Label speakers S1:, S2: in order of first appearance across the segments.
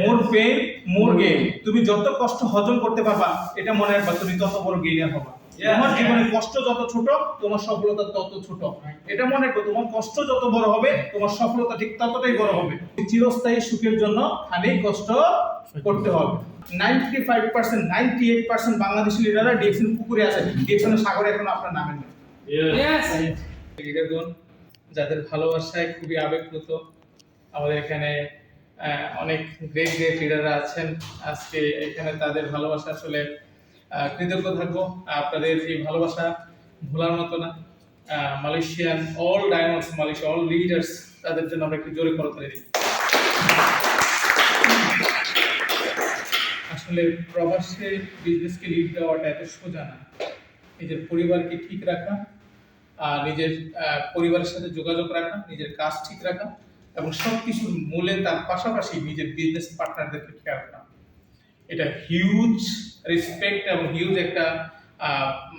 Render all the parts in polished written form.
S1: মোর pain মোর gain. তুমি যত কষ্ট হজম করতে পারবা, এটা মনে রাখবা, তুমি তত বড় গেইনার হবা। তোমার জীবনে কষ্ট যত ছোট, তোমার সফলতা তত ছোট। এটা মনে রাখো, তোমার কষ্ট যত বড় হবে, তোমার সফলতা ঠিক ততটাই বড় হবে। চিরস্থায়ী সুখের জন্য খানিক কষ্ট করতে হবে। 95% 98% বাংলাদেশি লিডাররা ডিএকশন পুকুরে আছে, ডিএকশনের সাগরে এখন আপনার নামে নেই। লিডারগণ যাদের ভালোবাসায় খুবই আবেগপ্রত, আমাদের এখানে অনেক গ্রেট লিডাররা আছেন। আজকে এখানে তাদের ভালোবাসা আসলে কৃতজ্ঞ থাকবো। আপনাদের এই ভালোবাসা ভোলার মতো না। Malaysian all diamonds, Malaysia all leaders, তাদের জন্য আমরা একটু জোরে করতালি দিই। আসলে প্রবাসে বিজনেসকে লিড দেওয়াটা এত সোজা না। নিজের পরিবারকে ঠিক রাখা, নিজের পরিবারের সাথে যোগাযোগ রাখা, নিজের কাজ ঠিক রাখা এবং সবকিছুর মূলে তার পাশাপাশি নিজের বিজনেস পার্টনারদেরকে খেয়াল রাখা, এটা হিউজ রেসপেক্ট এবং হিউজ একটা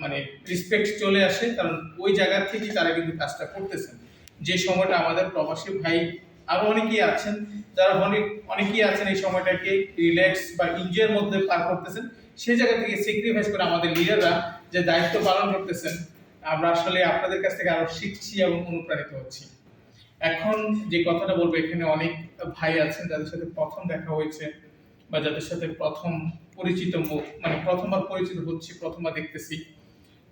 S1: মানে রেসপেক্ট চলে আসে। কারণ ওই জায়গা থেকে তারা কিন্তু কাজটা করতেছেন। যে সময়টা আমাদের প্রবাসী ভাই আরো অনেকেই আছেন, যারা অনেকেই আছেন এই সময়টাকে রিল্যাক্স বা এনজয়ের মধ্যে পার করতেছেন, সেই জায়গা থেকে স্যাক্রিফাইস করে আমাদের লিডাররা যে দায়িত্ব পালন করতেছেন, আমরা আসলে আপনাদের কাছ থেকে আরো শিখছি এবং অনুপ্রাণিত হচ্ছি। এখন যে কথাটা বলবো, এখানে অনেক ভাই আছেন যাদের সাথে প্রথম দেখা হয়েছে বা যাদের সাথে প্রথম পরিচিত, মানে প্রথমবার পরিচিত হচ্ছি, প্রথমবার দেখতেছি।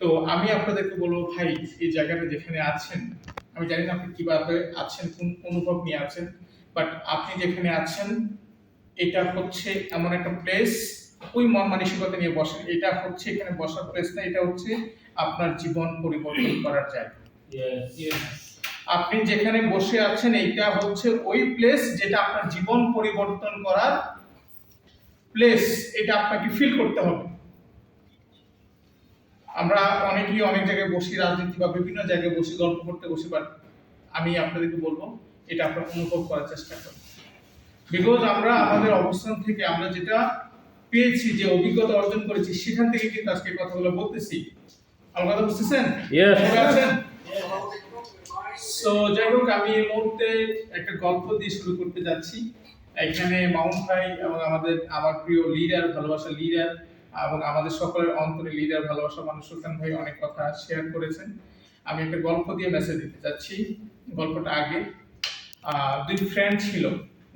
S1: তো আমি আপনাদেরকে বলবো, ভাই এই জায়গাটা যেখানে আছেন, আমি জানি না আপনি কিভাবে আছেন, কোন অনুভব নিয়ে আছেন, বাট আপনি যেখানে আছেন এটা হচ্ছে এমন একটা প্লেস, ওই মন মানসিকতা নিয়ে বসেন। এটা হচ্ছে এখানে বসার প্লেস না, এটা হচ্ছে আপনার জীবন পরিবর্তন করার জায়গা। আপনি যেখানে বসে আছেন এটা হচ্ছে ওই প্লেস যেটা আপনার জীবন পরিবর্তন করার প্লেস। এটা আপনাকে ফিল করতে হবে। আমরা অনেকেই অনেক জায়গায় বসি, রাজনীতি বা বিভিন্ন জায়গায় বসি, গল্প করতে বসি, বাট আমি আপনাদেরকে বলবো এটা আপনারা অনুভব করার চেষ্টা করুন। বিকজ আমরা আমাদের অবস্থান থেকে আমরা যেটা পেয়েছি, যে অভিজ্ঞতা অর্জন করেছি, সেখান থেকে কিন্তু আজকে কথাগুলো বলতেছি। আমার কথা বুঝতেছেন? সো যাই হোক, আমি এই মুহূর্তে একটা গল্প দিয়ে শুরু করতে যাচ্ছি। এখানে মাউন্ট ভাই এবং আমার প্রিয় লিডার, ভালোবাসা লিডার এবং আমাদের সকলের অন্তরে লিডার, ভালোবাসা মানুষ সুলতান ভাই অনেক কথা শেয়ার করেছেন। আমি একটা গল্প দিয়ে মেসেজ দিতে যাচ্ছি। গল্পটা আগে দুই ফ্রেন্ড ছিল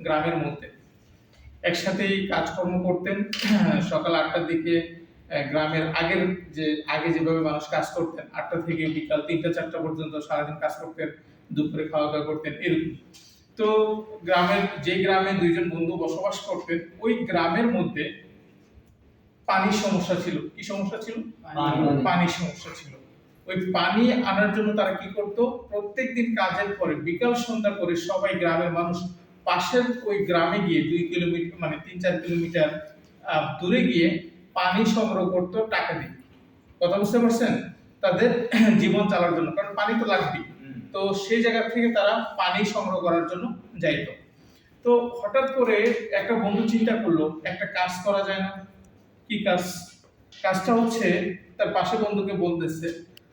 S1: গ্রামের মধ্যে, একসাথেই কাজকর্ম করতেন। সকাল 8টার দিকে গ্রামের আগে যেভাবে মানুষ কাজ করতেন, 8টা থেকে বিকাল 3টা-4টা পর্যন্ত সারাদিন কাজ করতেন, দুপুরে খাওয়া দাওয়া করতেন, এরকম। তো যে গ্রামে দুইজন বন্ধু বসবাস করতেন, ওই গ্রামের মধ্যে পানির সমস্যা ছিল। কি সমস্যা ছিল? পানির সমস্যা ছিল। ওই পানি আনার জন্য তারা কি করত, প্রত্যেকদিন কাজের পরে বিকাল সন্ধ্যা করে সবাই গ্রামের মানুষ পাশের ওই গ্রামে গিয়ে 2 কিলোমিটার মানে 3-4 কিলোমিটার দূরে গিয়ে পানি সংগ্রহ করতো টাকা দিয়ে। কথা বুঝতে পারছেন? তাদের জীবন চালার জন্য, কারণ পানি তো লাগবেই। তো সেই জায়গা থেকে তারা পানি সংগ্রহ করার জন্য যাইতো। তো হঠাৎ করে একটা বন্ধু চিন্তা করলো, একটা কাজ করা যায় না। কি কাজ? কাজটা হচ্ছে, তার পাশে বন্ধুকে বলতেছে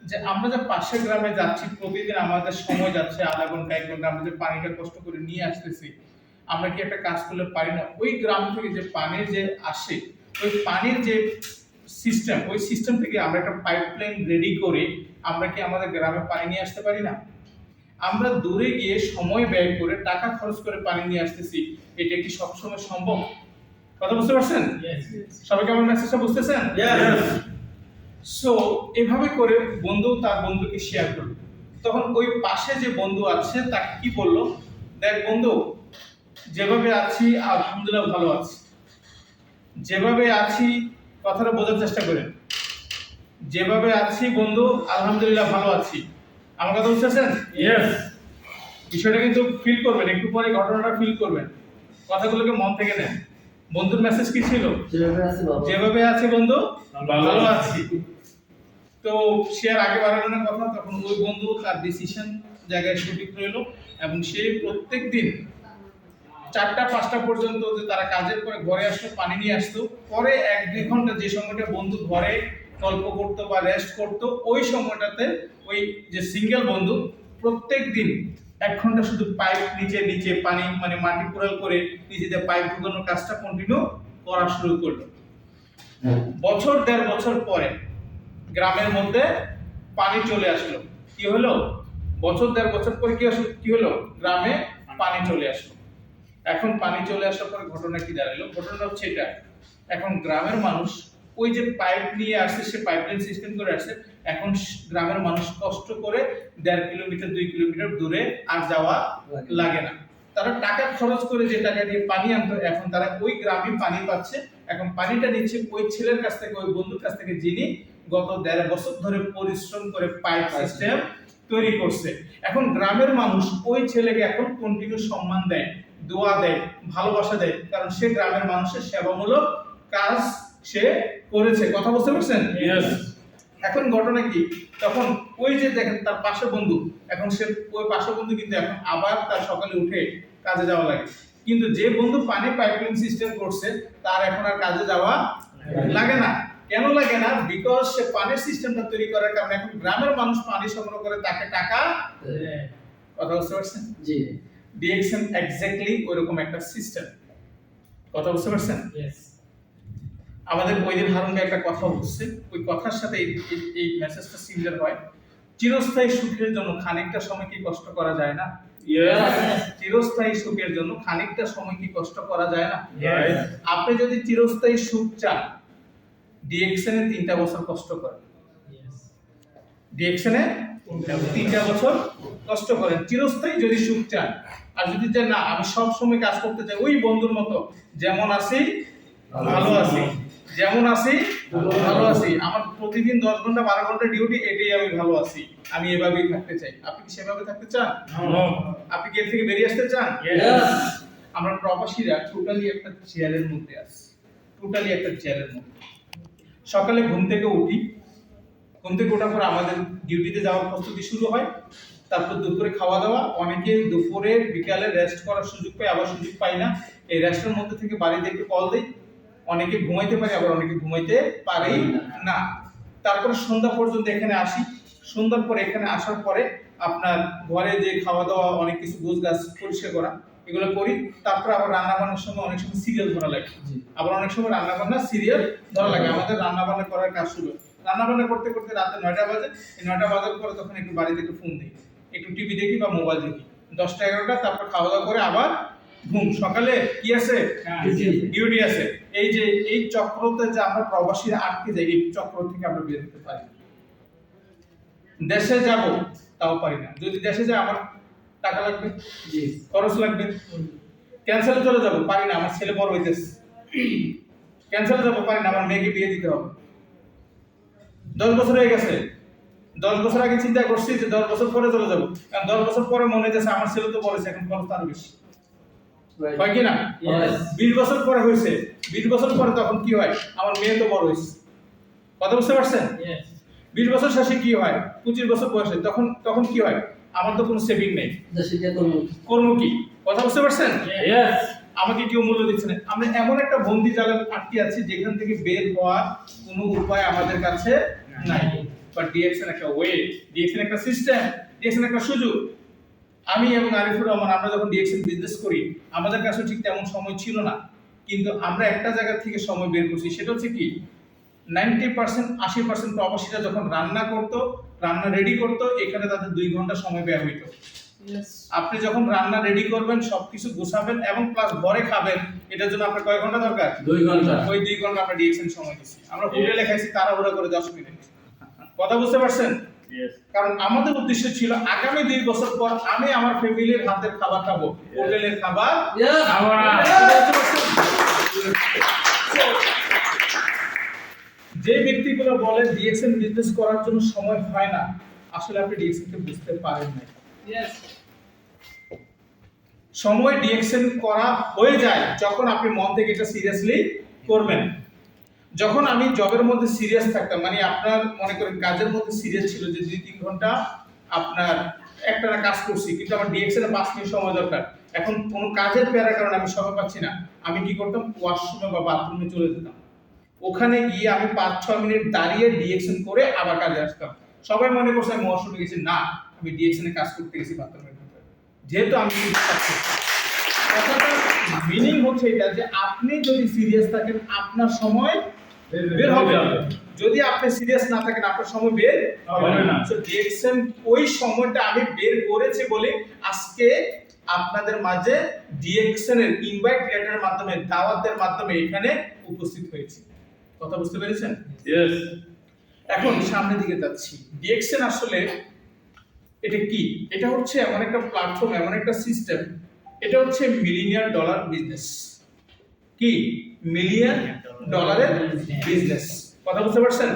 S1: যে আমরা যে পাশের গ্রামে যাচ্ছি, প্রতিদিন আমাদের সময় যাচ্ছে আধা ঘন্টা 1 ঘন্টা, আমরা যে পানিটা কষ্ট করে নিয়ে আসতেছি, আমরা কি একটা কাজ করলে পারি না? ওই গ্রাম থেকে যে পানির যে আসে, ওই পানির যে সিস্টেম, ওই সিস্টেম থেকে আমরা একটা পাইপলাইন রেডি করে আমরা কি আমাদের গ্রামে পানি নিয়ে আসতে পারি না? আমরা দূরে গিয়ে সময় ব্যয় করে টাকা খরচ করে পানি নিয়ে আসতেছি, এটা কি সবসময় সম্ভব? কথা বুঝতে পারছেন? সবাই কি আমার মেসেজটা বুঝতেছেন? সো এভাবে করে বন্ধু তার বন্ধুকে শেয়ার করলো। তখন ওই পাশে যে বন্ধু আছে তাকে কি বললো, দেখ বন্ধু, যেভাবে আছি আলহামদুলিল্লাহ ভালো আছি। যেভাবে আছি, কথাটা বোঝার চেষ্টা করেন, যেভাবে আছি বন্ধু আলহামদুলিল্লাহ ভালো আছি। আমার কথা বুঝতেছেন? বিষয়টা কিন্তু ফিল করবেন, একটু পরে ঘটনাটা ফিল করবেন, কথাগুলোকে মন থেকে নেন। বন্ধুর মেসেজ কি ছিল? যেভাবে আছি বন্ধু ভালো আছি। তো সে আর আগে বাড়ানোর কথা, তখন ওই বন্ধু তার ডিসিশন জায়গায় সঠিক রইল এবং সে প্রত্যেক দিন 4টা-5টা পর্যন্ত যে তারা কাজের পরে ঘরে আসতো, পানি নিয়ে আসতো। পরে 1-2 ঘন্টা যে সময়টা বন্ধু ঘরে গল্প করতো বা রেস্ট করতো, ওই সময়টাতে ওই যে সিঙ্গেল বন্ধু প্রত্যেক দিন 1 ঘন্টা শুধু পাইপ নিচে নিচে পানি মানে মাটি কোরাল করে নিচে দিয়ে পাইপ ঢুকানোর কাজটা কন্টিনিউ করা শুরু করলো। বছর 1.5 বছর পরে গ্রামের মধ্যে পানি চলে আসলো। কি হলো? বছর 1.5 বছর পরে কি হলো? গ্রামে পানি চলে আসলো। এখন পানি চলে আসার পরে ঘটনা কি দাঁড়ালো? ঘটনা হচ্ছে এটা, এখন গ্রামের মানুষ ওই যে পাইপ নিয়ে আসছে, সে পাইপলাইন সিস্টেম করে আসছে, এখন গ্রামের মানুষ কষ্ট করে 1.5 কিলোমিটার 2 কিলোমিটার দূরে আর যাওয়া লাগে না। তারা টাকা খরচ করে যে টাকা দিয়ে পানি আনতো, এখন তারা ওই গ্রামে পানি পাচ্ছে। এখন পানিটা নিচ্ছে ওই ছেলের কাছ থেকে, ওই বন্ধুর কাছ থেকে, যিনি গত 1.5 বছর ধরে পরিশ্রম করে পাইপ সিস্টেম তৈরি করছে। এখন গ্রামের মানুষ ওই ছেলেকে এখন কন্টিনিউ সম্মান দেয়, দোয়া দেয়, ভালোবাসা দেয়, কারণ সে গ্রামের মানুষের সেবামূলক কাজ সে করেছে। কথা বুঝতে পারছেন? এখন ঘটনা কি, তখন ওই যে দেখেন তার পাশে বন্ধু, এখন সে ওই পাশে বন্ধু কিন্তু এখন আবার তার সকালে উঠে কাজে যাওয়া লাগে। কিন্তু যে বন্ধু পানি পাইপলাইন সিস্টেম করছে, তার এখন আর কাজে যাওয়া লাগে না। কেন লাগে না? বিকজ সে পানির সিস্টেমটা তৈরি করার কারণে এখন গ্রামের মানুষ পানি সংগ্রহ করে তাকে টাকা দেয়। কথা বুঝতে পারছেন? জি। ডিএক্সএন এক্স্যাক্টলি ওইরকম একটা সিস্টেম। কথা বুঝতে পারছেন? আমাদের ওইদিন হারুন ভাই একটা কথা বলছে, ওই কথার সাথে এই মেসেজটা সিমিলার হয়। চিরস্থায়ী সুখের জন্য খানিকটা সময় কি কষ্ট করা যায় না? চিরস্থায়ী সুখের জন্য খানিকটা সময় কি কষ্ট করা যায় না? আপনি যদি চিরস্থায়ী সুখ চান, ডিএক্সএন এ 3টা বছর কষ্ট করেন। ডিএক্সএন এ 3টা বছর কষ্ট করেন চিরস্থায়ী যদি সুখ চান। আর যদি চান না আমি সব সময় কাজ করতে চাই ওই বন্ধুর মতো, যেমন আছি ভালো আছি, যেমন আছি ভালো আছি, আমার প্রতিদিন 10 ঘন্টা 12 ঘন্টা ডিউটি, এটাই আমি ভালো আছি, আমি এভাবেই থাকতে চাই। আপনি কি সেভাবে থাকতে চান? আপনি কি এর থেকে বেরিয়ে আসতে চান? আমরা প্রবাসীরা টোটালি একটা চেয়ারের মধ্যে আছি, টোটালি একটা চেয়ারের মধ্যে। সকালে ঘুম থেকে উঠি, ঘুম থেকে ওঠার পর আমাদের ডিউটিতে যাওয়ার প্রস্তুতি শুরু হয়। তারপর দুপুরে খাওয়া দাওয়া, অনেকে দুপুরে বিকালে রেস্ট করার সুযোগ পায়, আবার সুযোগ পায় না। এই রেস্টের মধ্যে থেকে বাড়িতে একটু কল দেই, অনেকে ঘুমাইতে পারে, আবার অনেকে ঘুমাইতে পারেই না। তারপর সন্ধ্যা পর্যন্ত এখানে আসি। সন্ধ্যার পরে এখানে আসার পরে আপনার ঘরে যে খাওয়া দাওয়া, অনেক কিছু গোছগাছ পরিষ্কার করা, এগুলো করি। তারপর আবার রান্না বান্নার সময় অনেক সময় সিরিয়াল ধরা লাগে, আবার অনেক সময় রান্না বান্না সিরিয়াল ধরা লাগে। আমাদের রান্না বান্না করার কাজ শুরু, রান্না বান্না করতে করতে রাতে 9টা বাজে। এই 9টা বাজার পরে তখন একটু বাড়িতে একটু ফোন দিই, একটু টিভি দেখি বা মোবাইল দেখি, 10টা 11টা, তারপর খাওয়া দাওয়া করে আবার ঘুম। সকালে কি আছে? ডিউটি আছে। এই যে এই চক্রতে যে আমরা প্রবাসীরা আটকে যাই, এই চক্র থেকে আমরা বের হতে পারি। দেশে যাব তাও পারি না, যদি দেশে যাই আমার টাকা লাগবে, খরচ লাগবে। ক্যান্সেলে চলে যাব, পারি না, আমার ছেলে বড় হইতেছে। ক্যান্সেলে যাব, পারি না, আমার মেয়েকে বিয়ে দিতে হবে। 10 বছর হয়ে গেছে, 10 বছর আগে চিন্তা করছি যে 10 বছর পরে চলে যাবো, কারণ 10 বছর পরে মনে হইতেছে আমার ছেলে তো বড় হয়েছে, এখন খরচ আরো বেশি হয় কি না? 20 বছর পরে হয়েছে, 20 বছর পরে তখন কি হয়? আমার মেয়ে তো বড় হয়েছে। কথা বুঝতে পারছেন? 20 বছর শেষে কি হয়? 25 বছর বয়সে তখন কি হয়? আমার তো কোনো সেভিং নেই, কর্ম কি? কথা বুঝতে পারছেন? আমাকে কেউ মূল্য দিচ্ছে না। আমরা এমন একটা বন্দি জালে আটকে আছি যেখান থেকে বের হওয়ার কোনো উপায় আমাদের কাছে নাই। বাট ডিএক্সএন একটা ওয়ে, ডিএক্সএন একটা সিস্টেম, ডিএক্সএন একটা সুযোগ। আমি এবং আরিফুর রহমান আমরা যখন ডিএক্সএন বিজনেস করি, আমাদের কাছে ঠিক তেমন সময় ছিল না, কিন্তু আমরা একটা জায়গা থেকে সময় বের করছি। সেটা হচ্ছে কি, 90% 80% প্রবাসীরা যখন রান্না করতো, রান্না রেডি করতো, এখানে তাদের 2 ঘন্টা সময় ব্যয় হইতো। আপনি যখন রান্না রেডি করবেন, সবকিছু গোছাবেন এবং প্লাস ঘরে খাবেন, এটার জন্য আপনার কয় ঘন্টা দরকার? 2 ঘন্টা। ওই 2 ঘন্টা আমরা ডিএক্সএন সময় দিচ্ছি। আমরা হোটেলে খাইছি তাড়াহুড়া করে 10 মিনিট। কথা বুঝতে পারছেন? কারণ আমাদের উদ্দেশ্য ছিল আগামী 2 বছর পর আমি আমার ফ্যামিলির হাতের খাবার খাবো, হোটেলের খাবার খাবো না। যে ব্যক্তিগুলো বলে ডিএক্সএন বিজনেস করার জন্য সময় হয় না, আসলে আপনি ডিএক্সএন কে বুঝতে পারেন না। সময় ডিএক্সএন করা হয়ে যায় যখন আপনি মন থেকে এটা সিরিয়াসলি করবেন। যখন আমি জবের মধ্যে সিরিয়াস থাকতাম, মানে আপনার মনে করেন কাজের মধ্যে সিরিয়াস ছিল যে 2-3 ঘন্টা আপনার একটানা কাজ করছি, কিন্তু আমার ডিএক্সএন এ 5 মিনিট সময় দরকার। এখন কোনো কাজের প্যারার কারণে আমি সময় পাচ্ছি না, আমি কি করতাম? ওয়াশরুমে বা বাথরুমে চলে যেতাম। ওখানে গিয়ে আমি 5-6 মিনিট দাঁড়িয়ে ডিএক্সএন করে আবার কাজে আসতাম। সবাই মনে করছে আমি ওয়াশরুমে গেছি, না, আমি ডিএক্সএন এ কাজ করতে গেছি বাথরুমে। যেহেতু আমি কথাটার মিনিং হচ্ছে এটা যে আপনি যদি সিরিয়াস থাকেন আপনার সময় বের হবে, যদি আপনি সিরিয়াস না থাকেন আপনার সময় বের হবে না। সো ডিএক্সএন ওই সময়টা আমি বের করেছি বলে আজকে আপনাদের মাঝে ডিএক্সএন এর ইনভাইট লেটারের মাধ্যমে দাওয়াতের মাধ্যমে এখানে উপস্থিত হয়েছি। কথা বুঝতে পেরেছেন?
S2: ইয়েস।
S1: এখন সামনের দিকে যাচ্ছি। ডিএক্সএন আসলে এটা কি? এটা হচ্ছে এমন একটা প্ল্যাটফর্ম, এমন একটা সিস্টেম, এটা হচ্ছে মিলিয়ন ডলার বিজনেস। কি? মিলিয়ন ডলারের বিজনেস। কথা বুঝতে পারছেন?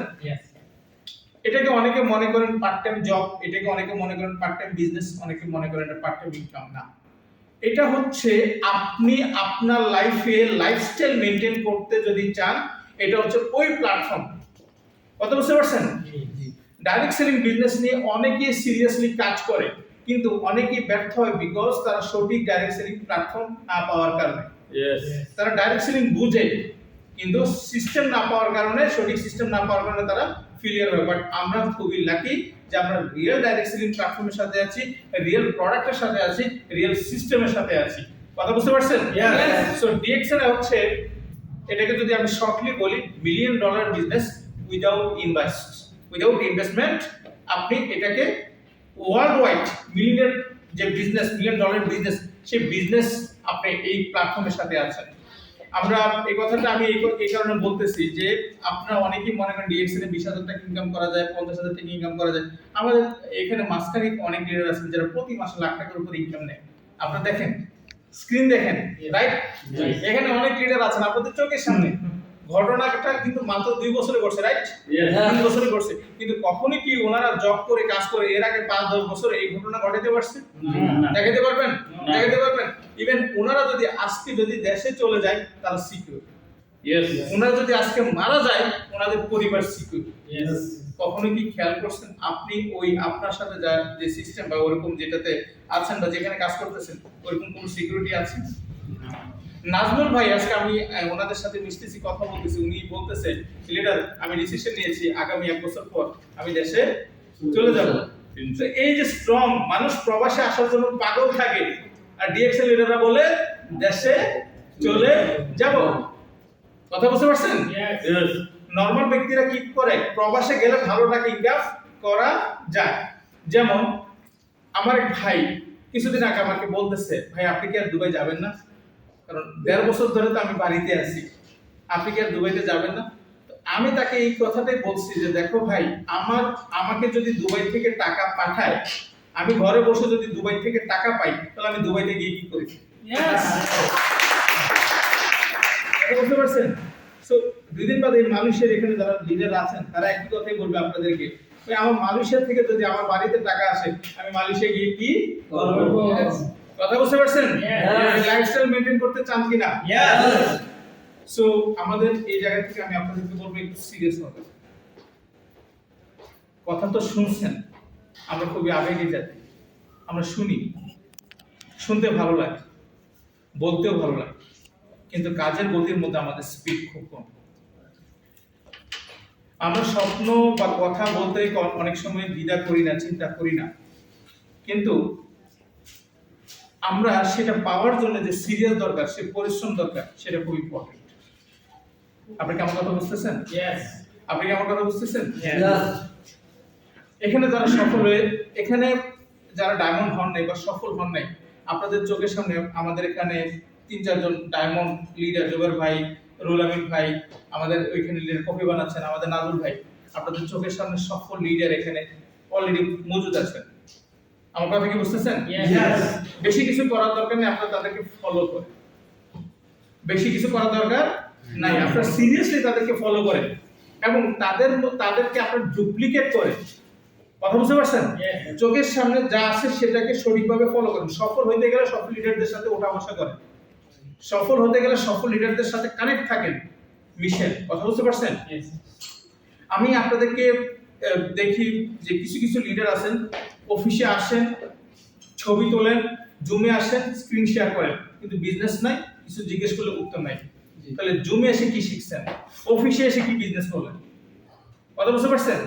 S1: এটাকে অনেকে মনে করেন পার্ট টাইম জব, এটাকে অনেকে মনে করেন পার্ট টাইম বিজনেস, অনেকে মনে করেন এটা পার্ট টাইম ইনকাম। না, এটা হচ্ছে আপনি আপনার লাইফে লাইফস্টাইল মেইনটেইন করতে যদি চান, এটা হচ্ছে ওই প্ল্যাটফর্ম। কথা বুঝতে পারছেন? ডাইরেক্ট সেলিং বিজনেস নিয়ে অনেকেই সিরিয়াসলি কাজ করে, কিন্তু অনেকেই ব্যর্থ হয় বিকজ তারা সঠিক ডাইরেক্ট সেলিং প্ল্যাটফর্ম না পাওয়ার কারণে। তারা ডাইরেক্ট সেলিং বুঝে কিন্তু সিস্টেম না পাওয়ার কারণে, সঠিক সিস্টেম না পাওয়ার কারণে তারা ফেলিয়ার হয়। বাট আমরা খুবই লাকি যে আমরা রিয়েল ডাইরেক্ট সেলিং প্ল্যাটফর্মের সাথে আছি, রিয়েল প্রোডাক্টের সাথে আছি, রিয়েল সিস্টেমের সাথে আছি। কথা বুঝতে পারছেন? সো ডিএক্সএন হচ্ছে, এটাকে যদি আমি শর্টলি বলি, million dollar business without investment. আপনি এটাকে ওয়ার্ল্ড ওয়াইড মিলিয়ন যে বিজনেস, মিলিয়ন ডলার বিজনেস, সেই বিজনেস আপনি এই প্ল্যাটফর্মের সাথে আছেন। আমরা এই কথাটা আমি এই কারণে বলতেছি যে আপনারা অনেকেই মনে করেন ডিএক্সএন এ 20,000 টাকা ইনকাম করা যায়, 50,000 টাকা ইনকাম করা যায়। আমাদের এখানে মাঝখানে অনেক লিডার আছেন যারা প্রতি মাসে লাখ টাকার উপর ইনকাম নেয়। আপনারা দেখেন, স্ক্রিন দেখেন, রাইট? এখানে অনেক লিডার আছেন আপনাদের চোখের সামনে। ঘটনাটা কিন্তু মাত্র 2 বছরে করছে, রাইট? 2 বছরে করছে, কিন্তু কখনোই কি ওনারা জব করে কাজ করে এর আগে 5-10 বছরে এই ঘটনা ঘটাতে পারছে? দেখাতে পারবেন? দেখাতে পারবেন? ইভেন ওনারা যদি আজকে যদি দেশে চলে যায় তারা সিকিউর। ওনারা যদি আজকে মারা যায় ওনাদের পরিবার সিকিউর। কখনো কি খেয়াল করছেন আপনি ওই আপনার সাথে যে সিস্টেম বা ওরকম যেটাতে আছেন বা যেখানে কাজ করতেছেন ওরকম কোনো সিকিউরিটি আছে? নাজমুল ভাই, আজকে আমি ওনাদের সাথে মিশতেছি, কথা বলতেছি, উনি বলতেছে লিডার আমি ডিসিশন নিয়েছি আগামী 1 বছর পর আমি দেশে চলে যাব। তো এই যে স্ট্রং মানুষ প্রবাসে আসার জন্য পাগল থাকে, আর ডিএক্সএল লিডাররা বলে দেশে চলে যাব। কথা বুঝতে পারছেন? নরমাল ব্যক্তিরা কি করে? প্রবাসে গেলে ভালো টাকা ইনকাম করা যায়। যেমন আমার এক ভাই কিছুদিন আগে আমাকে বলতেছে, ভাই আপনি কি আর দুবাই যাবেন না? কারণ 1.5 বছর ধরে তো আমি বাড়িতে আছি, আপনি কি আর দুবাইতে যাবেন না? আমি তাকে এই কথাটাই বলছি যে দেখো ভাই, আমাকে যদি দুবাই থেকে টাকা পাঠায়, আমি ঘরে বসে যদি দুবাই থেকে টাকা পাই, তাহলে আমি দুবাইতে গিয়ে কি করি? বুঝতে পারছেন? সো 2 দিন বাদে মালয়েশিয়ার এখানে যারা লিডার আছেন তারা একই কথাই বলবে আপনাদেরকে, আমার মালয়েশিয়া থেকে যদি আমার বাড়িতে টাকা আসে আমি মালয়েশিয়া গিয়ে কি করব? কথা বুঝতে পারছেন? লাইফস্টাইল মেইনটেইন করতে চান কিনা? সো আমাদের এই জায়গা থেকে আমি আপনাদেরকে বলবো একটু সিরিয়াস হবে। কথা তো শুনছেন, আমরা খুবই আবেগী জাতি, আমরা শুনি, শুনতে ভালো লাগে, বলতেও ভালো লাগে, কিন্তু কাজের গতির মধ্যে আমাদের স্পিড খুব কম। আমরা স্বপ্ন বা কথা বলতে অনেক সময় দ্বিধা করি না, চিন্তা করি না, কিন্তু আমরা সেটা পাওয়ার জন্য যে সিরিয়াস দরকার, সে পরিশ্রম দরকার, সেটা খুব ইম্পর্টেন্ট। আপনি কি আমার কথা বুঝতেছেন? আপনি কি আমার কথা বুঝতেছেন? এখানে যারা সফল হয়ে, এখানে যারা ডায়মন্ড হন নাই বা সফল হন নাই, আপনাদের চোখের সামনে আমাদের এখানে 3-4 জন ডায়মন্ড লিডার, জুবের ভাই, রুল আমিন ভাই, আমাদের ওইখানে লিডার কফি বানাচ্ছেন, আমাদের নাজুল ভাই, আপনাদের চোখের সামনে সফল লিডার এখানে অলরেডি মজুদ আছেন। আমার কথা কি বুঝতেছেন? বেশি কিছু করার দরকার নেই, আপনারা তাদেরকে ফলো করেন। বেশি কিছু করার দরকার নাই, আপনারা সিরিয়াসলি তাদেরকে ফলো করেন এবং তাদেরকে আপনারা ডুপ্লিকেট করেন। কথা বুঝতে পারছেন? চোখের সামনে যা আছে সেটাকে সঠিকভাবে ফলো করেন। সফল হইতে গেলে সফল লিডারদের সাথে ওঠা বসা করেন, সফল হতে গেলে সফল লিডারদের সাথে কানেক্ট থাকেন, মিশেন। কথা বুঝতে পারছেন? আমি আপনাদেরকে দেখি যে কিছু কিছু লিডার আছেন, অফিসে আসেন, ছবি তোলেন, জুমে আসেন, স্ক্রিন শেয়ার করেন, কিন্তু বিজনেস নাই, কিছু জিজ্ঞেস করলে উত্তর নাই। তাহলে জুমে এসে কি শিখছেন? অফিসে এসে কি বিজনেস করলেন? কথা বুঝতে পারছেন?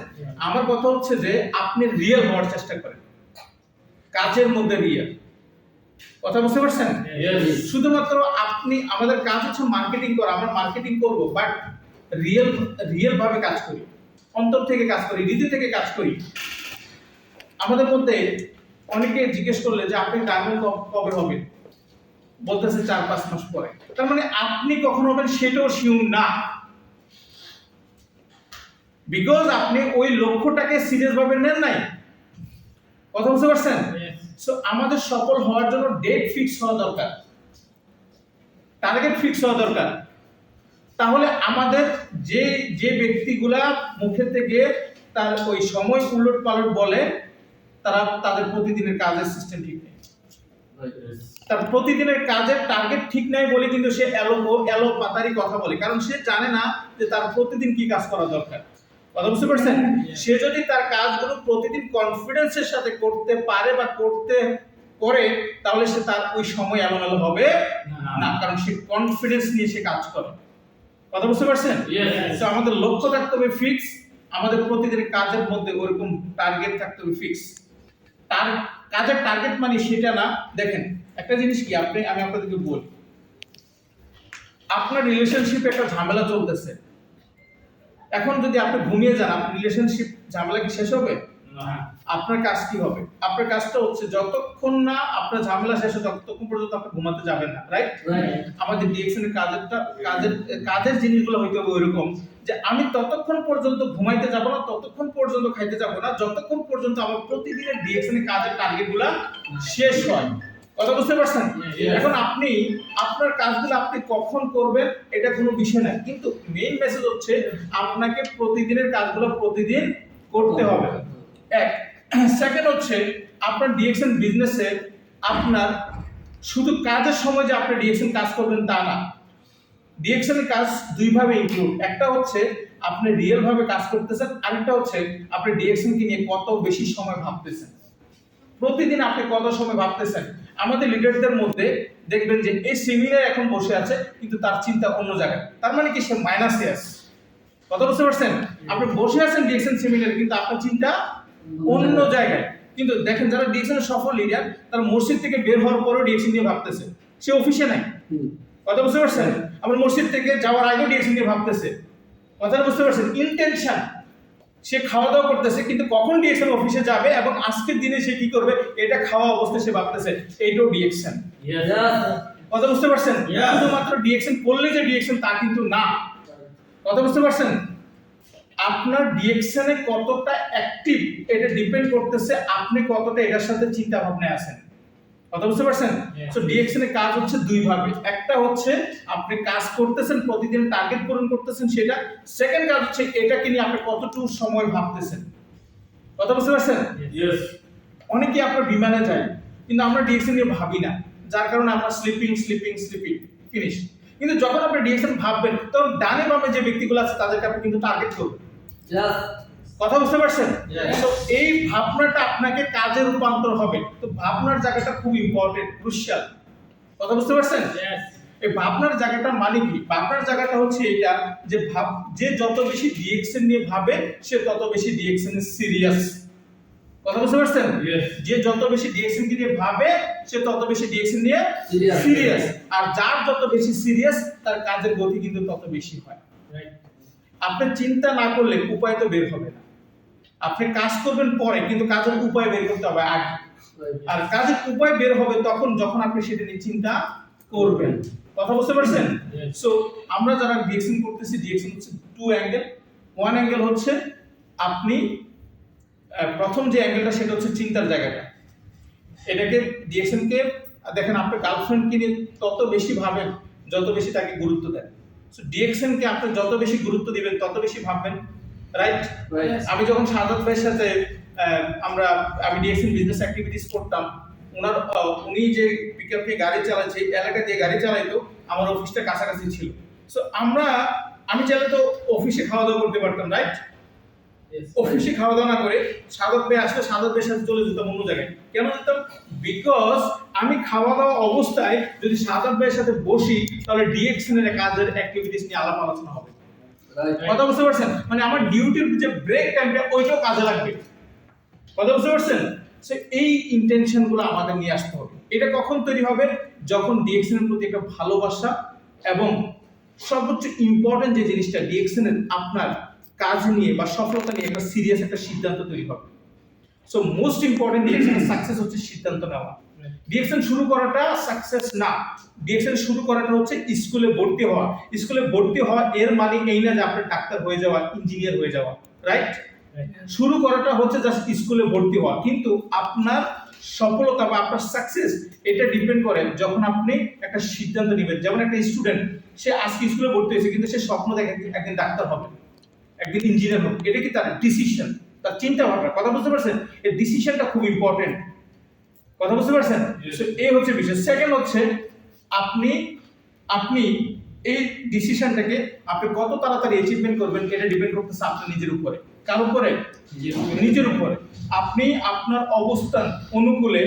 S1: আমার কথা হচ্ছে যে আপনি রিয়েল হওয়ার চেষ্টা করেন, কাজের মধ্যে রিয়েল। কথা বুঝতে পারছেন? শুধুমাত্র আপনি, আমাদের কাজ হচ্ছে মার্কেটিং করা, আমরা মার্কেটিং করব, বাট রিয়েল ভাবে কাজ করি, অন্তর থেকে কাজ করি, হৃদয় থেকে কাজ করি। আমাদের মধ্যে অনেকে জিজ্ঞেস করলে যে আপনি ডায়মন্ড কবে হবেন, বলতেছে 4-5 মাস পরে। তার মানে আপনি কখন হবেন সেটাও শিওর না, বিকজ আপনি ওই লক্ষ্যটাকে সিরিয়াস ভাবে নেন নাই। কথা বুঝতে পারছেন? সো আমাদের সফল হওয়ার জন্য ডেট ফিক্স হওয়া দরকার, টার্গেট ফিক্স হওয়া দরকার। তাহলে আমাদের যে ব্যক্তিগুলা মুখে থেকে তার ওই সময় উলট পালট বলে, তাদের প্রতিদিনের কাজের সিস্টেম ঠিক নেই, তার প্রতিদিনের কাজের টার্গেট ঠিক নাই বলে কিন্তু সে এলো পাতারি কথা বলে, কারণ সে জানে না যে তার প্রতিদিন কি কাজ করা দরকার। কথা বুঝতে পারছেন? সে যদি তার কাজগুলো প্রতিদিন কনফিডেন্সের সাথে করতে পারে বা করে, তাহলে সে তার ওই সময় এলোমেলো হবে না, কারণ সে কনফিডেন্স নিয়ে সে কাজ করে। কথা বুঝতে পারছেন? তো আমাদের লক্ষ্য থাকতে হবে ফিক্স, আমাদের প্রতিদিনের কাজের মধ্যে ওরকম টার্গেট থাকতে হবে ফিক্স। তার কাজের টার্গেট মানে সেটা না। দেখেন একটা জিনিস কি, আমি আপনাদেরকে বলি, আপনার রিলেশনশিপে একটা ঝামেলা চলতেছে, এখন যদি আপনি ঘুমিয়ে যান, আপনার রিলেশনশিপ ঝামেলা কি শেষ হবে? আপনার কাজ কি হবে? আপনার কাজটা হচ্ছে যতক্ষণ না আপনার ঝামেলা শেষ হয় ততক্ষণ পর্যন্ত আপনি ঘুমাতে যাবেন না, রাইট? আমাদের ডিএক্সএন এর কাজের জিনিসগুলো হইতে হবে ওইরকম যে আমি ততক্ষণ পর্যন্ত ঘুমাইতে যাব না, ততক্ষণ পর্যন্ত খাইতে যাব না, যতক্ষণ পর্যন্ত আমার প্রতিদিনের ডিএক্সএন এর কাজের টার্গেটগুলো শেষ হয়। কথা বুঝতে পারছেন? এখন আপনি আপনার কাজগুলো আপনি কখন করবেন এটা কোনো বিষয় না, কিন্তু মেইন মেসেজ হচ্ছে আপনাকে প্রতিদিনের কাজগুলো প্রতিদিন করতে হবে। এক সেকেন্ড হচ্ছে আপনার ডিএক্সএন বিজনেসে আপনার শুধু কাজের সময় যে আপনি ডিএক্সএন কাজ করবেন তা না। ডিএক্সএন এর কাজ দুই ভাবে ইনক্লুড, একটা হচ্ছে আপনি রিয়েল ভাবে কাজ করতেছেন, আরেকটা হচ্ছে আপনি ডিএক্সএন কে নিয়ে কত বেশি সময় ভাবতেছেন, প্রতিদিন আপনি কত সময় ভাবতেছেন। আমাদের লিডারদের মধ্যে দেখবেন যে এই সেমিনার এখন বসে আছে কিন্তু তার চিন্তা অন্য জায়গায়, তার মানে কি সে মাইনাসে আছে। কথা বুঝতে পারছেন? আপনি বসে আছেন ডিএক্সএন সেমিনারে কিন্তু আপনার চিন্তা অন্য জায়গায়। কিন্তু দেখেন যারা ডিএক্সএন এর সফল লিডার, তারা মসজিদ থেকে বের হওয়ার পরেও ডিএক্সএন নিয়ে ভাবতেছে, সে অফিসে নাই। কথা বুঝতে পারছেন? আবার মসজিদ থেকে যাওয়ার আগেও ডিএক্সএন নিয়ে ভাবতেছে। কথা বুঝতে পারছেন? ইন্টেনশন, সে খাওয়া দাওয়া করতেছে কিন্তু কখন ডিএক্সএন অফিসে যাবে এবং আজকের দিনে সে কি করবে এটা খাওয়া অবস্থায় সে ভাবতেছে, এইটাও ডিএক্সএন। কথা বুঝতে পারছেন? শুধুমাত্র ডিএক্সএন করলে যে ডিএক্সএন তা কিন্তু না। কথা বুঝতে পারছেন? আপনার ডিএক্সএন এ কতটা অ্যাক্টিভ এটা ডিপেন্ড করতেছে আপনি কতটা এটার সাথে চিন্তা ভাবনায় আছেন। কথা বুঝতে পারছেন? সো ডিএক্সএন এর কাজ হচ্ছে দুই ভাবে, একটা হচ্ছে আপনি কাজ করতেছেন, প্রতিদিন টার্গেট পূরণ করতেছেন সেটা। সেকেন্ড কাজ হচ্ছে এটাকে নিয়ে আপনি কতটুকু সময় ভাবতেছেন। কথা বুঝতে পারছেন? অনেকে আপনার বিমানে যায় কিন্তু আমরা ডিএক্সএন নিয়ে ভাবি না, যার কারণে আমরা স্লিপিং ফিনিশ। কিন্তু যখন আপনি ডিএক্সএন ভাববেন তখন ডানে বামে যে ব্যক্তিগুলো আছে তাদেরকে আপনি কিন্তু টার্গেট করবেন। কথা বুঝতে পারছেন? তো এই ভাবনাটা আপনাকে কাজে রূপান্তর হবে। তো ভাবনার জায়গাটা খুব ইম্পর্টেন্ট, ক্রুশিয়াল। কথা বুঝতে পারছেন? এই ভাবনার জায়গাটা মানে কি? ভাবনার জায়গাটা হচ্ছে এটা যে যত বেশি ডিএক্সএন নিয়ে ভাবে সে তত বেশি ডিএক্সএন এর সিরিয়াস। কথা বুঝতে পারছেন? যে যত বেশি ডিএক্সএন নিয়ে ভাবে সে তত বেশি ডিএক্সএন নিয়ে সিরিয়াস, আর যার যত বেশি সিরিয়াস তার কাজের গতি কিন্তু তত বেশি হয়। আপনি চিন্তা না করলে উপায় তো বের হবে না। আপনি কাজ করবেন পরে, কিন্তু কাজের উপায় বের করতে হবে আগে। আর কাজের উপায় বের হবে তখন যখন আপনি সেটা নিয়ে চিন্তা করবেন। কথা বুঝতে পারছেন? সো আমরা যারা ডিএক্সএন করতেছি, ডিএক্সএন হচ্ছে টু অ্যাঙ্গেল। ওয়ান অ্যাঙ্গেল হচ্ছে আপনি প্রথম যে অ্যাঙ্গেলটা সেটা হচ্ছে চিন্তার জায়গাটা। এটাকে ডিএক্সএন কে দেখেন, আপনার গার্লফ্রেন্ডকে নিয়ে তত বেশি ভাবেন যত বেশি তাকে গুরুত্ব দেন। সো ডিএক্সএন কে আপনি যত বেশি গুরুত্ব দিবেন তত বেশি ভাববেন, রাইট? আমি যখন সাদাত ভাইয়ের সাথে আমি ডিএক্সএন বিজনেস অ্যাক্টিভিটিস করতাম, উনি যে পিকআপ নিয়ে গাড়ি চালাচ্ছে, এলাকা দিয়ে গাড়ি চালাইতো, আমার অফিসটা কাছাকাছি ছিল। সো আমি চাইলে তো অফিসে খাওয়া দাওয়া করতে পারতাম, রাইট? অফিসে খাওয়া দাওয়া না করে সাদাত ভাই আসলে সাদাত ভাইয়ের সাথে চলে যেতাম অন্য জায়গায়। কেন যেতাম? বিকজ আমি খাওয়া দাওয়া অবস্থায় যদি সাদাত ভাইয়ের সাথে বসি তাহলে ডিএক্সএন এর কাজের অ্যাক্টিভিটিস নিয়ে আলাপ আলোচনা হবে। কথা বুঝতে পারছেন? মানে আমার ডিউটির যে ব্রেক টাইমটা ওইটাও কাজে লাগবে। কথা বুঝতে পারছেন? সো এই ইন্টেনশন গুলো আমাদের নিয়ে আসতে হবে। এটা কখন তৈরি হবে? যখন ডিএক্সএন এর প্রতি একটা ভালোবাসা এবং সর্বোচ্চ ইম্পর্টেন্ট যে জিনিসটা ডিএক্সএন এর আপনার কাজ নিয়ে বা সফলতা নিয়ে একটা সিরিয়াস একটা সিদ্ধান্ত তৈরি হবে। সো মোস্ট ইম্পর্টেন্ট ডিএক্সএন এর সাকসেস হচ্ছে সিদ্ধান্ত নেওয়া। ডিএক্সএন শুরু করাটা সাকসেস না, ডিএক্সএন শুরু করাটা হচ্ছে স্কুলে ভর্তি হওয়া। স্কুলে ভর্তি হওয়া এর মানে এই না যে আপনি ডাক্তার হয়ে যাওয়া, ইঞ্জিনিয়ার হয়ে যাওয়া, রাইট? শুরু করাটা হচ্ছে জাস্ট স্কুলে ভর্তি হওয়া, কিন্তু আপনার সফলতা বা আপনার সাকসেস এটা ডিপেন্ড করে যখন আপনি একটা সিদ্ধান্ত নেবেন। যেমন একটা স্টুডেন্ট, সে আজকে স্কুলে ভর্তি হয়েছে কিন্তু সে স্বপ্ন দেখে একদিন ডাক্তার হবে, একদিন ইঞ্জিনিয়ার হবে। এটা কি তার ডিসিশন, তার চিন্তা ভাবনা। কথা বুঝতে পারছেন? এই ডিসিশনটা খুব ইম্পর্টেন্ট। কথা বুঝতে পারছেন? এই হচ্ছে বিষয়। সেকেন্ড হচ্ছে আপনি আপনি এই ডিসিশনটাকে আপনি কত তাড়াতাড়ি অ্যাচিভমেন্ট করবেন এটা ডিপেন্ড করতেছে আপনার নিজের উপরে। কার উপরে? নিজের উপরে। আপনি আপনার অবস্থান অনুকূলে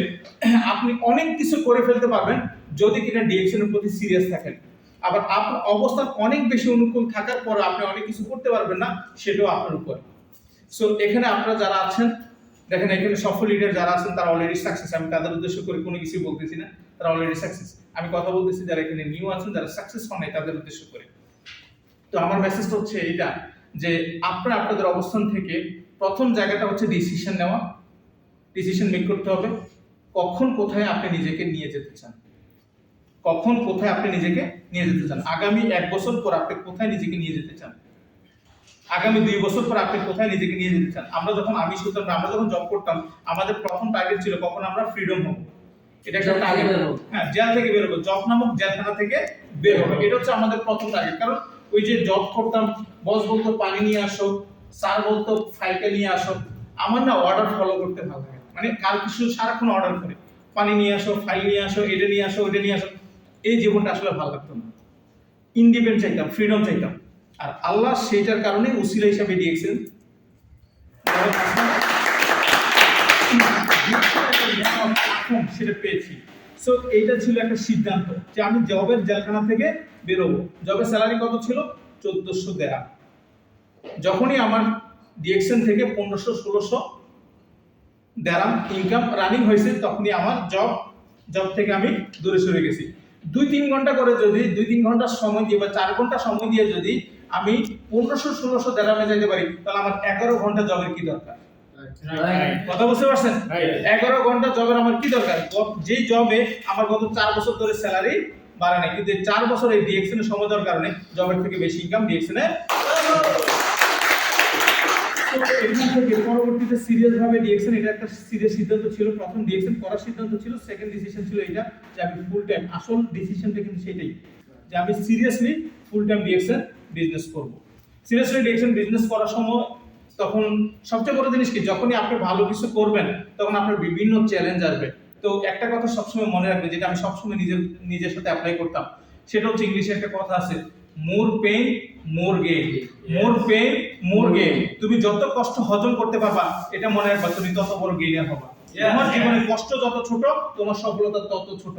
S1: আপনি অনেক কিছু করে ফেলতে পারবেন যদি কিনা ডিরেকশনের প্রতি সিরিয়াস থাকেন। আবার আপনার অবস্থান অনেক বেশি অনুকূল থাকার পর আপনি অনেক কিছু করতে পারবেন না, সেটাও আপনার উপরে। সো এখানে আপনারা যারা আছেন, দেখেন এখানে সফল লিডার যারা আছেন তারা অলরেডি সাকসেস। আমি তাদের উদ্দেশ্য করে কোনো কিছু বলতেছি না, তারা অলরেডি সাকসেস। আমি কথা বলতেছি যারা এখানে নিউ আছেন, যারা সাকসেস হন নাই তাদের উদ্দেশ্য করে। তো আমার মেসেজটা হচ্ছে এটা যে আপনারা আপনাদের অবস্থান থেকে প্রথম জায়গাটা হচ্ছে ডিসিশন নেওয়া। ডিসিশন মেক করতে হবে কখন কোথায় আপনি নিজেকে নিয়ে যেতে চান, কখন কোথায় আপনি নিজেকে নিয়ে যেতে চান। আগামী 1 বছর পর আপনি কোথায় নিজেকে নিয়ে যেতে চান, আগামী 2 বছর পর আপনি কোথায় নিজেকে নিয়ে যেতে চান। আমরা যখন জব করতাম আমাদের প্রথম টার্গেট ছিল কখন আমরা ফ্রিডম হব। এটা একটা টার্গেট। হ্যাঁ, জেল থেকে বের হবো, জব নামক জেলখানা থেকে বের হবো, এটা হচ্ছে আমাদের প্রথম টার্গেট। কারণ ওই যে জব করতাম, বস বলতো পানি নিয়ে আসো, স্যার বলতো ফাইলটা নিয়ে আসো, আমার না অর্ডার ফলো করতে ভালো লাগে। মানে কার কিছু সারাক্ষণ অর্ডার করে, পানি নিয়ে আসো, ফাইল নিয়ে আসো, এটা নিয়ে আসো, ওইটা নিয়ে আসো। এই জীবনটা আসলে ভালো লাগতো না। ইন্ডিপেন্ডেন্ট চাইতাম, ফ্রিডম চাইতাম। আর আল্লাহ সেইটার কারণে উসিলা হিসাবে দিয়েছেন সেটা পেয়েছি। সো এইটা ছিল একটা সিদ্ধান্ত যে আমি জবের জেলখানা থেকে বেরোবো। জবের স্যালারি কত ছিল? 1400 দেয়া। যখনই আমার ডিএক্সএন থেকে 1500-1600 দেরাম ইনকাম রানিং হয়েছে, তখনই আমার জব থেকে আমি দূরে সরে গেছি। 2-3 ঘন্টা করে যদি 2-3 ঘন্টা সময় দিয়ে বা 4 ঘন্টা সময় দিয়ে যদি আমি 1500-1600 দেরামে যাইতে পারি, তাহলে আমার 11 ঘন্টা জবের কি দরকার? কথা বুঝতে পারছেন? 11 ঘন্টা জবের আমার কি দরকার? যেই জবে আমার গত 4 বছর ধরে স্যালারি বাড়ে নাই, কিন্তু 4 বছর এই ডিএক্সএন এর সময় দেওয়ার কারণে জবের থেকে বেশি ইনকাম ডিএক্সএন এ। এখান থেকে পরবর্তীতে সিরিয়াস ভাবে ডিএক্সএন, এটা একটা সিরিয়াস সিদ্ধান্ত ছিল। প্রথম ডিএক্সএন করার সিদ্ধান্ত ছিল, সেকেন্ড ডিসিশন ছিল এটা যে আমি ফুল টাইম, আসল ডিসিশনটা কিন্তু সেটাই যে আমি seriously full time DXN business করব। সিরিয়াসলি ডিএক্সএন বিজনেস করার সময় তখন সবচেয়ে বড় জিনিস কি, যখনই আপনি ভালো কিছু করবেন তখন আপনার বিভিন্ন চ্যালেঞ্জ আসবে। তো একটা কথা সবসময় মনে রাখবে, যেটা আমি সবসময় নিজের সাথে অ্যাপ্লাই করতাম, সেটা হচ্ছে ইংলিশে একটা কথা আছে, মোর পেইন মোর গেইন। মোর পেইন মোর গেইন। তুমি যত কষ্ট হজম করতে পারবা, এটা মনে রাখবা, তুমি তত বড় গেইনার হবা। তোমার জীবনে কষ্ট যত ছোট, তোমার সফলতা তত ছোট।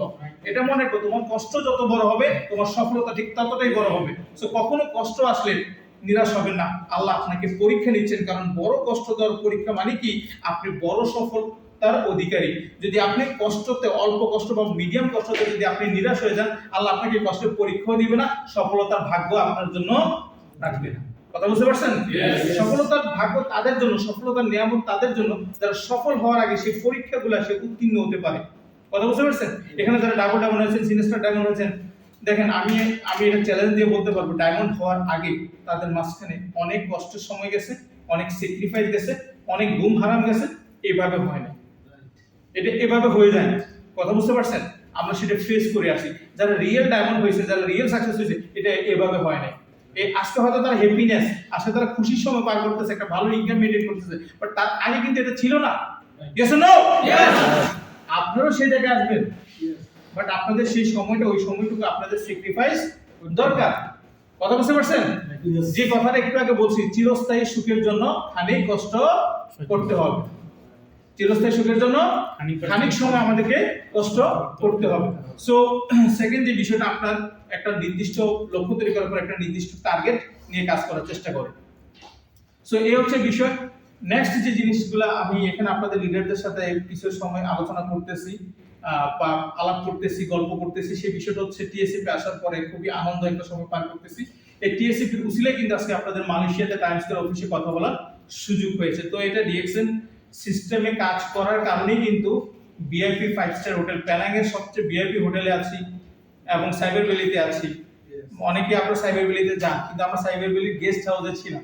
S1: এটা মনে রাখো, তোমার কষ্ট যত বড় হবে, তোমার সফলতা ঠিক ততটাই বড় হবে। সো কখনো কষ্ট আসলে নিরাশ হবেন না। আল্লাহ আপনাকে পরীক্ষা নিচ্ছেন, কারণ বড় কষ্ট দেওয়ার পরীক্ষা মানে কি, আপনি বড় সফলতার অধিকারী। যদি আপনি কষ্টতে, অল্প কষ্ট বা মিডিয়াম কষ্টতে যদি আপনি নিরাশ হয়ে যান, আল্লাহ আপনাকে কষ্টের পরীক্ষাও দিবে না, সফলতার ভাগ্য আপনার জন্য রাখবে না। কথা বুঝতে পারছেন? সফলতার ভাগ্য তাদের জন্য, সফলতার নিয়ামত তাদের জন্য যারা সফল হওয়ার আগে সেই পরীক্ষাগুলো সে উত্তীর্ণ হতে পারে। কথা বুঝতে পারছেন? এখানে যারা ডাবল ডায়মন্ড হয়েছেন, সিনিয়র ডায়মন্ড হয়েছেন, দেখেন আমি এটা চ্যালেঞ্জ দিয়ে বলতে পারবো, ডায়মন্ড হওয়ার আগে তাদের মাঝখানে অনেক কষ্টের সময় গেছে, অনেক স্যাক্রিফাইস গেছে, অনেক ঘুম হারাম গেছে। এভাবে হয় না, এটা এভাবে হয়ে যায়। কথা বুঝতে পারছেন? আমরা সেটা ফেস করে আসি। যারা রিয়েল ডায়মন্ড হয়েছে, যারা রিয়েল সাকসেস হয়েছে, এটা এভাবে হয় না। এই আজকে হয়তো তারা হ্যাপিনেস, আজকে তারা খুশির সময় পার করতেছে, একটা ভালো ইনকাম মেইনটেইন করতেছে, বাট তার আগে কিন্তু এটা ছিল না। Yes no? আপনারাও সেই জায়গায় আসবেন, বাট আপনাদের সেই সময়টা, ওই সময়টুকু আপনাদের স্যাক্রিফাইস দরকার। কথা বুঝতে পারছেন? যে কথাটা একটু আগে বলছি, চিরস্থায়ী সুখের জন্য খানিক কষ্ট করতে হবে। চিরস্থায়ী সুখের জন্য খানিক সময় আমাদেরকে কষ্ট করতে হবে। সো সেকেন্ড যে বিষয়টা, আপনার একটা নির্দিষ্ট লক্ষ্য তৈরি করার পর একটা নির্দিষ্ট টার্গেট নিয়ে কাজ করার চেষ্টা করেন। সো এই হচ্ছে বিষয়। নেক্সট যে জিনিসগুলো আমি এখানে আপনাদের লিডারদের সাথে কিছু সময় আলোচনা করতেছি, বা আলাপ করতেছি, গল্প করতেছি, সেই বিষয়টা হচ্ছে টিএসসিপি আসার পরে খুবই আনন্দ একটা সময় পার করতেছি। এই টিএসসিপির উসিলায় কিন্তু আজকে আপনাদের মালয়েশিয়াতে টাইম স্কয়ার অফিসে কথা বলার সুযোগ হয়েছে। তো এটা ডিএক্সএন সিস্টেমে কাজ করার কারণেই কিন্তু ভিআইপি 5 স্টার হোটেল প্যানাংয়ের সবচেয়ে ভিআইপি হোটেলে আছি এবং সাইবার ভ্যালিতে আছি। অনেকে আপনারা সাইবার ভ্যালিতে যান, কিন্তু আমরা সাইবার ভ্যালির গেস্ট হাউসে ছিলাম,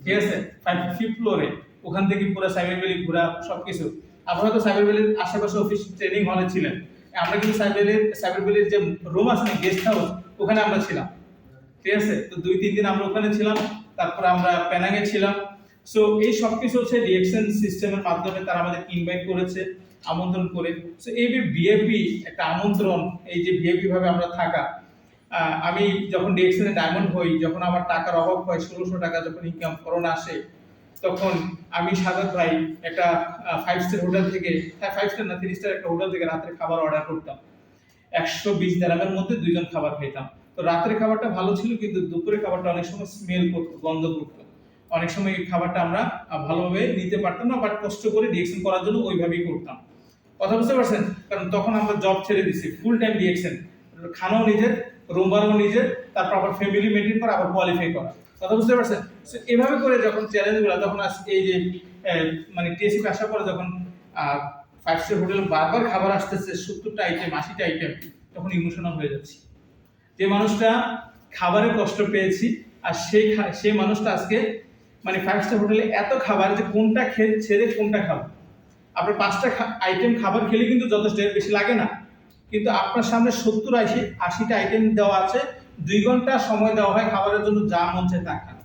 S1: ঠিক আছে, 5th ফ্লোরে। ওখান থেকে পুরো সাইবার ভ্যালি ঘোরা সবকিছু। আপনারা তো সাইবার ভ্যালির আশেপাশে অফিস ট্রেনিং হলে ছিলেন, আমরা কিন্তু সাইবার ভ্যালির যে রুম আছে না, গেস্ট হাউস, ওখানে আমরা ছিলাম, ঠিক আছে। তো 2-3 দিন আমরা ওখানে ছিলাম, তারপর আমরা পেনাংয়ে ছিলাম। সো এই সবকিছু হচ্ছে ডিএক্সএন সিস্টেমের মাধ্যমে তারা আমাদের ইনভাইট করেছে, আমন্ত্রণ করে। সো এই যে ভিআইপি একটা আমন্ত্রণ, এই যে ভিআইপি ভাবে আমরা থাকা, আমি যখন ডিএক্সএন এ ডায়মন্ড হই, যখন আমার টাকার অভাব হয়, 1600 টাকা যখন ইনকাম করোনা আসে, তখন আমি সাগর ভাই একটা 5 স্টার হোটেল থেকে, 5 স্টার না 3 স্টার একটা হোটেল থেকে রাতের খাবার অর্ডার করতাম। 120 দিরহামের মধ্যে 2 জন খাবার খেতাম। তো রাতের খাবারটা ভালো ছিল, কিন্তু দুপুরের খাবারটা অনেক সময় স্মেল করতো, গন্ধ করতো। অনেক সময় এই খাবারটা আমরা ভালোভাবে নিতে পারতাম না, বাট কষ্ট করে ডিএক্সএন করার জন্য ওইভাবেই করতাম। কথা বুঝতে পারছেন? কারণ তখন আমরা জব ছেড়ে দিছি, ফুল টাইম ডিএক্সএন, খানাও নিজের, রুম ভাড়াও নিজের, তারপর আবার ফ্যামিলি মেইনটেইন করা, আবার কোয়ালিফাই করা। কথা বুঝতে পারছেন? সো এভাবে করে যখন চ্যালেঞ্জগুলো, তখন এই যে মানে টিএসসিপি আসার পরে যখন 5 স্টার হোটেলে বারবার খাবার আসতেছে, 70টা আইটেম, 80টা আইটেম, তখন ইমোশনাল হয়ে যাচ্ছি। যে মানুষটা খাবারের কষ্ট পেয়েছি, আর সেই মানুষটা আজকে মানে 5 স্টার হোটেলে এত খাবার, যে কোনটা ছেড়ে কোনটা খাবো। আপনার 5টা আইটেম খাবার খেলে কিন্তু যথেষ্ট, এর বেশি লাগে না। কিন্তু আপনার সামনে 70-80টা আইটেম দেওয়া আছে, 2 ঘন্টা সময় দেওয়া হয় খাবারের জন্য, যা মন চায় তা খান।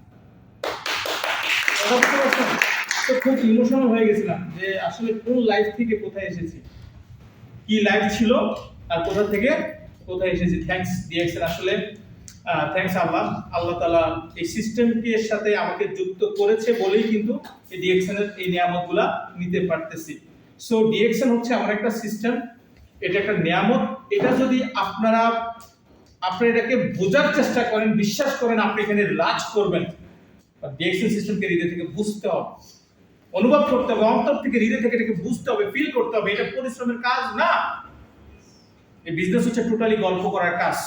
S1: তো খুব ইমোশনাল হয়ে গেছিলাম যে আসলে কোন লাইফ থেকে কোথায় এসেছি, কি লাইফ ছিল আর কোথা থেকে কোথায় এসেছি। থ্যাঙ্কস ডিএক্সএন, আসলে থ্যাঙ্কস আল্লাহ তাআলা এই সিস্টেমকে সাথে আমাকে যুক্ত করেছে বলেই কিন্তু এই ডিএক্সএন এর এই নিয়ামতগুলা নিতে পারতেছি। সো ডিএক্সএন হচ্ছে আমার একটা সিস্টেম, এটা একটা নিয়ামত। এটা যদি আপনারা এটাকে বোঝার চেষ্টা করেন, বিশ্বাস করেন, আপনি এখানে রাজ করবেন। ডিএক্সএন সিস্টেমকে হৃদয় থেকে বুঝতে হবে, অনুভব করতে হবে, অন্তর থেকে হৃদয় থেকে এটাকে বুঝতে হবে, ফিল করতে হবে। এটা পরিশ্রমের কাজ না। এই বিজনেস হচ্ছে টোটালি গল্প করার কাজ,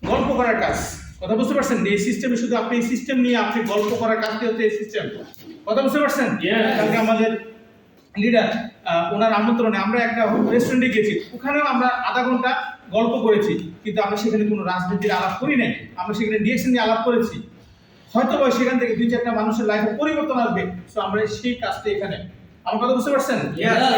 S1: গল্প করার কাজ। কথা বুঝতে পারছেন? এই সিস্টেমে শুধু আপনি এই সিস্টেম নিয়ে আপনি গল্প করার কাজটি হচ্ছে এই সিস্টেম। কথা বুঝতে পারছেন? কালকে আমাদের লিডার ওনার আমন্ত্রণে আমরা একটা রেস্টুরেন্টে গেছি, ওখানেও আমরা আধা ঘন্টা গল্প করেছি, কিন্তু আমরা সেখানে কোনো রাজনীতির আলাপ করি নাই, আমরা সেখানে ডিএক্সএন নিয়ে আলাপ করেছি। হয়তো বা সেখান থেকে 2-4টা মানুষের লাইফে পরিবর্তন আসবে। সো আমরা সেই কাজটা এখানে, আমার কথা বুঝতে পারছেন?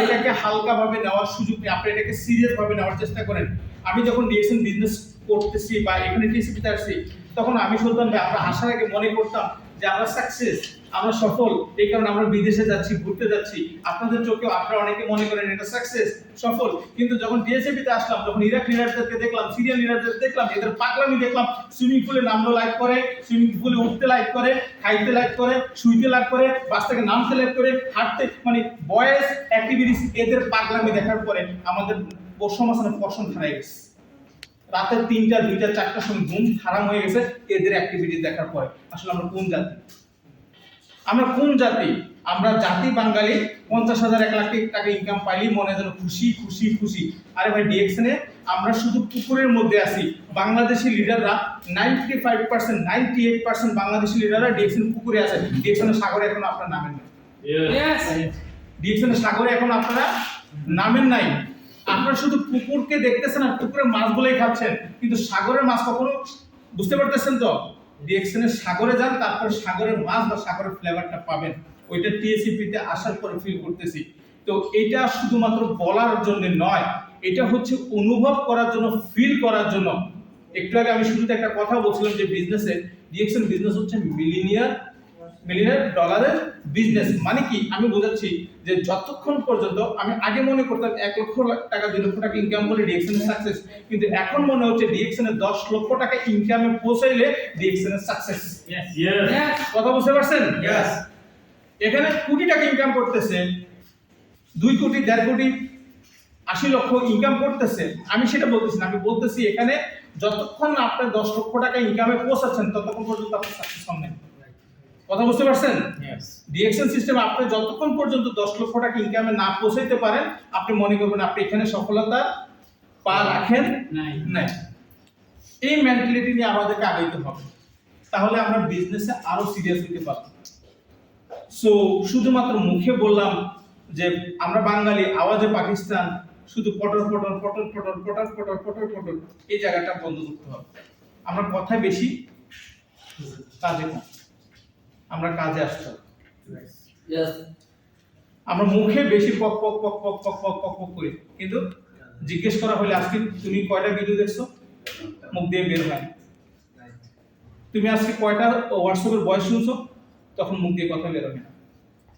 S1: এটাকে হালকা ভাবে নেওয়ার সুযোগ নেই, আপনি এটাকে সিরিয়াস ভাবে নেওয়ার চেষ্টা করেন। আমি যখন ডিএক্সএন বিজনেস করতেছি বা এখানে টিএসসিপিতে আসছি, তখন আমি সুলতান ভাই, আমরা আসার আগে মনে করতাম যে আমরা সাকসেস, আমরা সফল, এই কারণে আমরা বিদেশে যাচ্ছি, ঘুরতে যাচ্ছি। আপনাদের চোখেও আপনারা অনেকে মনে করেন এটা সাকসেস, সফল। কিন্তু যখন ডিএসসিপিতে আসলাম, যখন ইরাক লিডারদেরকে দেখলাম, সিরিয়ান লিডারদের দেখলাম, এদের পাগলামি দেখলাম। সুইমিং পুলে নামলো লাইক করে, সুইমিং পুলে উঠতে লাইক করে, খাইতে লাইক করে, শুইতে লাইক করে, বাস থেকে নামতে লাইক করে, হাঁটতে, মানে বয়েজ অ্যাক্টিভিটিস, এদের পাগলামি দেখার পরে আমাদের সমাজে পছন্দ হারিয়ে গেছে। রাতে 3টা, 2টা, 4টার সময় ঘুম হারাম হয়ে গেছে এদের অ্যাক্টিভিটি দেখার পরে। আসলে আমরা কোন জাতি? আমরা কোন জাতি? আমরা জাতি বাঙালি, 50,000 1 লাখ টাকা ইনকাম পাইলি মনে যেন খুশি খুশি খুশি। আরে ভাই, ডিএক্সএন এ আমরা শুধু পুকুরের মধ্যে আছি। বাংলাদেশি লিডাররা 95%, 98% বাংলাদেশি লিডাররা ডিএক্সএন পুকুরে আছে। ডিএক্সএন এর সাগরে এখন আপনারা নামেন না। ডিএক্সএন এর সাগরে এখন আপনারা নামেন নাই। আপনারা শুধু পুকুরকে দেখতেছেন আর পুকুরের মাছগুলোই খাচ্ছেন, কিন্তু সাগরের মাছ কখনো বুঝতে পারতেছেন তো? ডিএক্সএন এর সাগরে যান, তারপর সাগরের মাছ বা সাগরের ফ্লেভারটা পাবেন। ওইটা টিএসসিপিতে আসার পরে ফিল করতেছি। তো এটা শুধুমাত্র বলার জন্য নয়, এটা হচ্ছে অনুভব করার জন্য, ফিল করার জন্য। একটু আগে আমি শুরুতে একটা কথা বলছিলাম যে বিজনেসে ডিএক্সএন বিজনেস হচ্ছে মিলিয়নিয়ার ডলারের বিজনেস। মানে কি আমি বোঝাচ্ছি যে যতক্ষণ পর্যন্ত আমি আগে মনে করতাম 1 লক্ষ টাকা 2 লক্ষ টাকা ইনকাম করে ডিএক্সএন এর সাকসেস, কিন্তু এখন মনে হচ্ছে ডিএক্সএন এর 10 লক্ষ টাকা ইনকামে পৌঁছাইলে ডিএক্সএন এর সাকসেস। কথা বুঝতে পারছেন? এখানে কোটি টাকা ইনকাম করতেছে, 2 কোটি, 1.5 কোটি, 80 লক্ষ ইনকাম করতেছে। আমি সেটা বলতেছি না, আমি বলতেছি এখানে যতক্ষণ না আপনি 10 লক্ষ টাকা ইনকামে পৌঁছাচ্ছেন ততক্ষণ পর্যন্ত আপনি সাকসেস হন নাই। কথা বুঝতে পারছেন?
S2: Yes.
S1: ডিএক্সএন সিস্টেম আপনি যতক্ষণ পর্যন্ত 10 লক্ষ টাকা ইনকামে না পৌঁছাইতে পারেন আপনি মনে করবেন আপনি এখানে সফলতা পা রাখেন নাই। এই মেন্টালিটি নিয়ে আমাদেরকে আগাইতে হবে, তাহলে আমরা বিজনেসে আরো সিরিয়াস হতে পারবো। সো শুধুমাত্র মুখে বললাম যে আমরা বাঙালি, আওয়াজে পাকিস্তান, শুধু পটর পটর পটর পটর পটর পটর পটর পটর, এই জায়গাটা বন্ধ করতে হবে। আমরা কথায় বেশি, কাজে কম। আমরা কাজে আসতে হবে।
S3: Yes.
S1: আমরা মুখে বেশি পক পক পক পক পক পক পক পক করি, কিন্তু জিজ্ঞেস করা হলে আজকে তুমি কয়টা ভিডিও দেখছো, মুখ দিয়ে বের হয়। তুমি আজকে কয়টা হোয়াটসঅ্যাপের ভয়েস শুনছো, তখন মুখ দিয়ে কথা বের হয় না।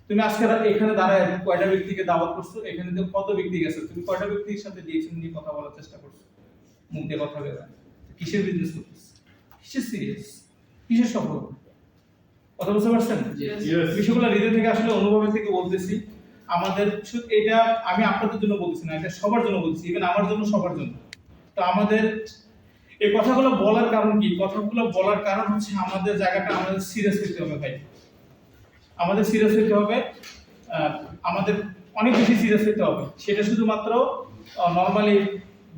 S1: তুমি আজকে এখানে দাঁড়ায় কয়টা ব্যক্তিকে দাওয়াত করছো, এখানে তো কত ব্যক্তি গেছে, তুমি কয়টা ব্যক্তির সাথে ডিএক্সএন নিয়ে কথা বলার চেষ্টা করছো, মুখ দিয়ে কথা বের হয়। কিসের বিজনেস করতেছ, কিসের সিরিয়াস, কিসের সফল? কথা বুঝতে পারছেন?
S2: Yes.
S1: বিষয়গুলো হৃদয় থেকে আসলে অনুভবের থেকে বলতেছি। আমাদের এটা আমি আপনাদের জন্য বলতেছি না, এটা সবার জন্য বলতেছি, ইভেন আমার জন্য, সবার জন্য। তো আমাদের এই কথাগুলো বলার কারণ কি? কথাগুলো বলার কারণ হচ্ছে আমাদের জায়গাটা আমাদের সিরিয়াস হতে হবে ভাই। আমাদের সিরিয়াস হতে হবে, আমাদের অনেক বেশি সিরিয়াস হতে হবে। সেটা শুধুমাত্র নরমালি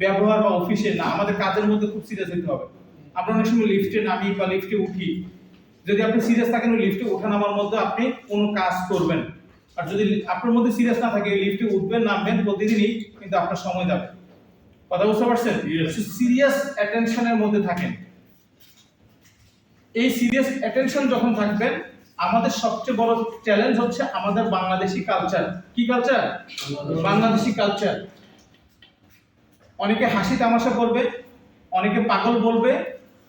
S1: ব্যবহার বা অফিসে না, আমাদের কাজের মধ্যে খুব সিরিয়াস হতে হবে। আমরা অনেক সময় লিফটে নামি বা লিফটে উঠি, যদি আপনি সিরিয়াস থাকেন ওই লিফটে ওঠা নামার মধ্যে আপনি কোনো কাজ করবেন। আর যদি আপনার মধ্যে সিরিয়াস না থাকে, লিফটে উঠবেন নামবেন প্রতিদিনই, কিন্তু আপনার সময় যাবে। কথা বুঝতে পারছেন? সিরিয়াস অ্যাটেনশনের মধ্যে থাকেন। এই সিরিয়াস অ্যাটেনশন যখন থাকবেন, আমাদের সবচেয়ে বড় চ্যালেঞ্জ হচ্ছে আমাদের বাংলাদেশি কালচার। কি কালচার? বাংলাদেশি কালচার। অনেকে হাসি তামাশা করবে, অনেকে পাগল বলবে,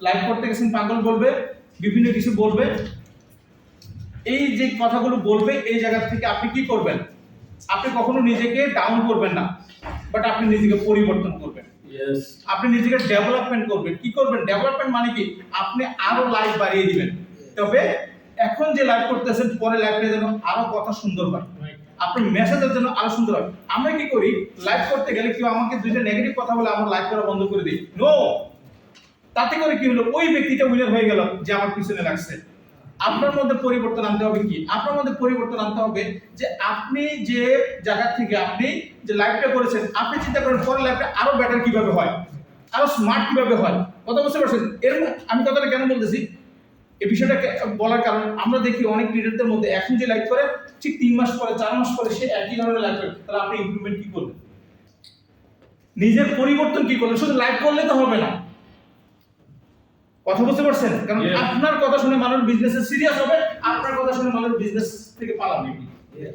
S1: লাইভ করতে গেছেন পাগল বলবে, বিভিন্ন কিছু বলবে। এই যে কথাগুলো বলবে, এই জায়গা থেকে আপনি কি করবেন? আপনি কখনো নিজেকে ডাউন করবেন না, বাট আপনি নিজেকে পরিবর্তন করবেন।
S3: Yes.
S1: আপনি নিজেকে ডেভেলপমেন্ট করবেন। কি করবেন? ডেভেলপমেন্ট মানে কি? আপনি আরো লাইভ বাড়িয়ে দিবেন। তবে এখন যে লাইভ করতেছেন, পরে লাইভটা যেন আরো কথা সুন্দর হয়, আপনার মেসেজের জন্য আরো সুন্দর হয়। আমরা কি করি? লাইভ করতে গেলে কেউ আমাকে দুইটা নেগেটিভ কথা বলে আমরা লাইভ করা বন্ধ করে দিই। নো, তাতে করে কি হলো? ওই ব্যক্তিটা উইনার হয়ে গেল যে আমার পিছনে লাগছে। আপনার মধ্যে পরিবর্তন আনতে হবে কি? আপনার মধ্যে পরিবর্তন আনতে হবে যে আপনি যে জায়গা থেকে আপনি যে লাইভটা করেছেন, আপনি চিন্তা করেন পরের লাইভটা আরো বেটার কিভাবে হয়, আরো স্মার্ট কিভাবে হয়। কথা বুঝতে পারছেন? এর আমি কথাটা কেন বলতেছি, এই বিষয়টা বলার কারণ আমরা দেখি অনেক লিডারদের মধ্যে এখন যে লাইভ করে, ঠিক 3 মাস পরে 4 মাস পরে সে একই ধরনের লাইভ করে। তাহলে আপনি ইমপ্রুভমেন্ট কি করবেন? নিজের পরিবর্তন কি করবেন? শুধু লাইভ করলে তো হবে না। কথা বুঝতে পারছেন? কারণ
S2: Yes.
S1: আপনার কথা শুনে মানুষ বিজনেসে সিরিয়াস হবে, আপনার কথা শুনে মানুষ বিজনেস থেকে পালাবে।
S3: Yes.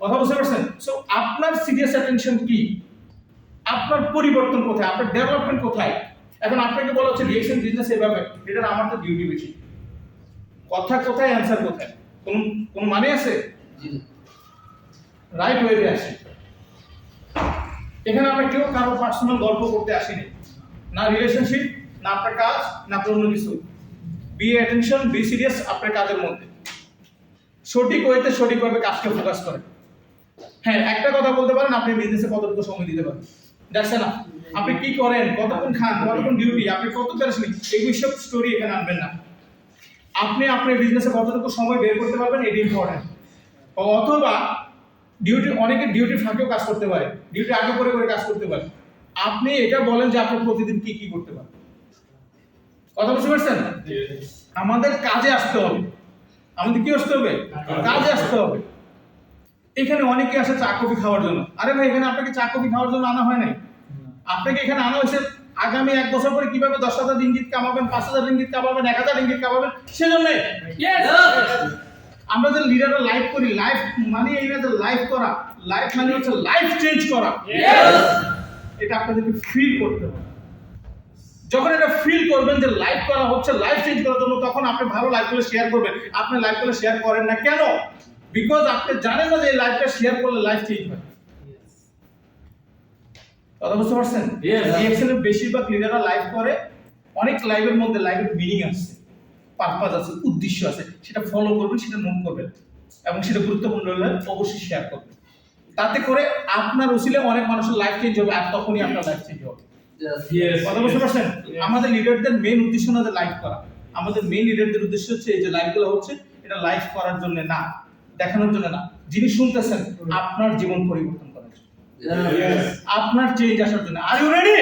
S1: কথা বুঝতে পারছেন? সো আপনার সিরিয়াস অ্যাটেনশন কি? আপনার পরিবর্তন কোথায়? আপনার ডেভেলপমেন্ট কোথায়? এখন আপনাকে বলা হচ্ছে রিয়েকশন বিজনেস এভাবে, এটা আমার তো ডিউটি বেশি। কথা কোথায়, অ্যানসার কোথায়? কোন মানে আছে? রাইট ওয়েতে আসে। এখানে আমরা কেউ কারো পার্সোনাল গল্প করতে আসিনি, না রিলেশনশিপ, না আপনার কাজ, না আপনার অন্য কিছু। বি অ্যাটেনশন, বি সিরিয়াস আপনার কাজের মধ্যে। সঠিক ওয়েতে সঠিকভাবে কাজকে ফোকাস করেন। হ্যাঁ, একটা কথা বলতে পারেন আপনি বিজনেসে কতটুকু সময় দিতে পারেন, দেখছেন না? আপনি কি করেন, কতক্ষণ খান, কতক্ষণ ডিউটি, আপনি কত প্যারাশনি, এইগুলো সব স্টোরি এখানে আনবেন না। আপনি আপনার বিজনেসে কতটুকু সময় বের করতে পারবেন, এটি ইম্পর্টেন্ট। অথবা ডিউটি, অনেকে ডিউটির ফাঁকেও কাজ করতে পারে, ডিউটি আগে পরে করে কাজ করতে পারে। আপনি এটা বলেন যে আপনি প্রতিদিন কি কি করতে পারেন। কথা বুঝতে পারছেন? আমাদের কাজে আসতে হবে। আমাদের কি আসতে হবে? কাজে আসতে হবে। এখানে অনেকে আসে চা কফি খাওয়ার জন্য। আরে ভাই, এখানে আপনাকে চা কফি খাওয়ার জন্য আনা হয় নাই। আপনাকে এখানে আনা হয়েছে আগামী 1 বছর পরে কিভাবে 10,000 রিঙ্গিত কামাবেন, 5,000 রিঙ্গিত কামাবেন, 1,000 রিঙ্গিত কামাবেন, সেজন্য। আমরা যে লিডাররা লাইভ করি, লাইভ মানে এই না যে লাইভ করা, লাইভ মানে হচ্ছে লাইফ চেঞ্জ করা। এটা আপনাদেরকে ফিল করতে হবে। যখন এটা ফিল করবেন যে লাইভ করা হচ্ছে লাইফ চেঞ্জ করার জন্য, তখন আপনি ভালো লাইভগুলো শেয়ার করবেন। আপনি লাইভগুলো শেয়ার করেন না কেন? বিকজ আপনি জানেন না যে এই লাইভটা শেয়ার করলে লাইফ চেঞ্জ হয়। কথা বুঝতে পারছেন? রিঅ্যাকশনের বেশিরভাগ লিডাররা লাইভ করে, অনেক লাইভের মধ্যে লাইভের মিনিং আছে, পারপাস আছে, উদ্দেশ্য আছে, সেটা ফলো করবেন, সেটা নোট করবেন, এবং সেটা গুরুত্বপূর্ণ হলে অবশ্যই শেয়ার করবেন। তাতে করে আপনার উসিলে অনেক মানুষের লাইফ চেঞ্জ হবে, আর তখনই আপনার লাইফ চেঞ্জ হবে। কথা বুঝতে পারছেন? আমাদের লিডারদের মেইন উদ্দেশ্য না যে লাইভ করা, আমাদের মেইন লিডারদের উদ্দেশ্য হচ্ছে এই যে লাইভগুলো হচ্ছে এটা লাইভ করার জন্য না, দেখানোর জন্য না, যিনি শুনতেছেন আপনার জীবন পরিবর্তন করার জন্য, আপনার চেঞ্জ আসার জন্য। Are you ready?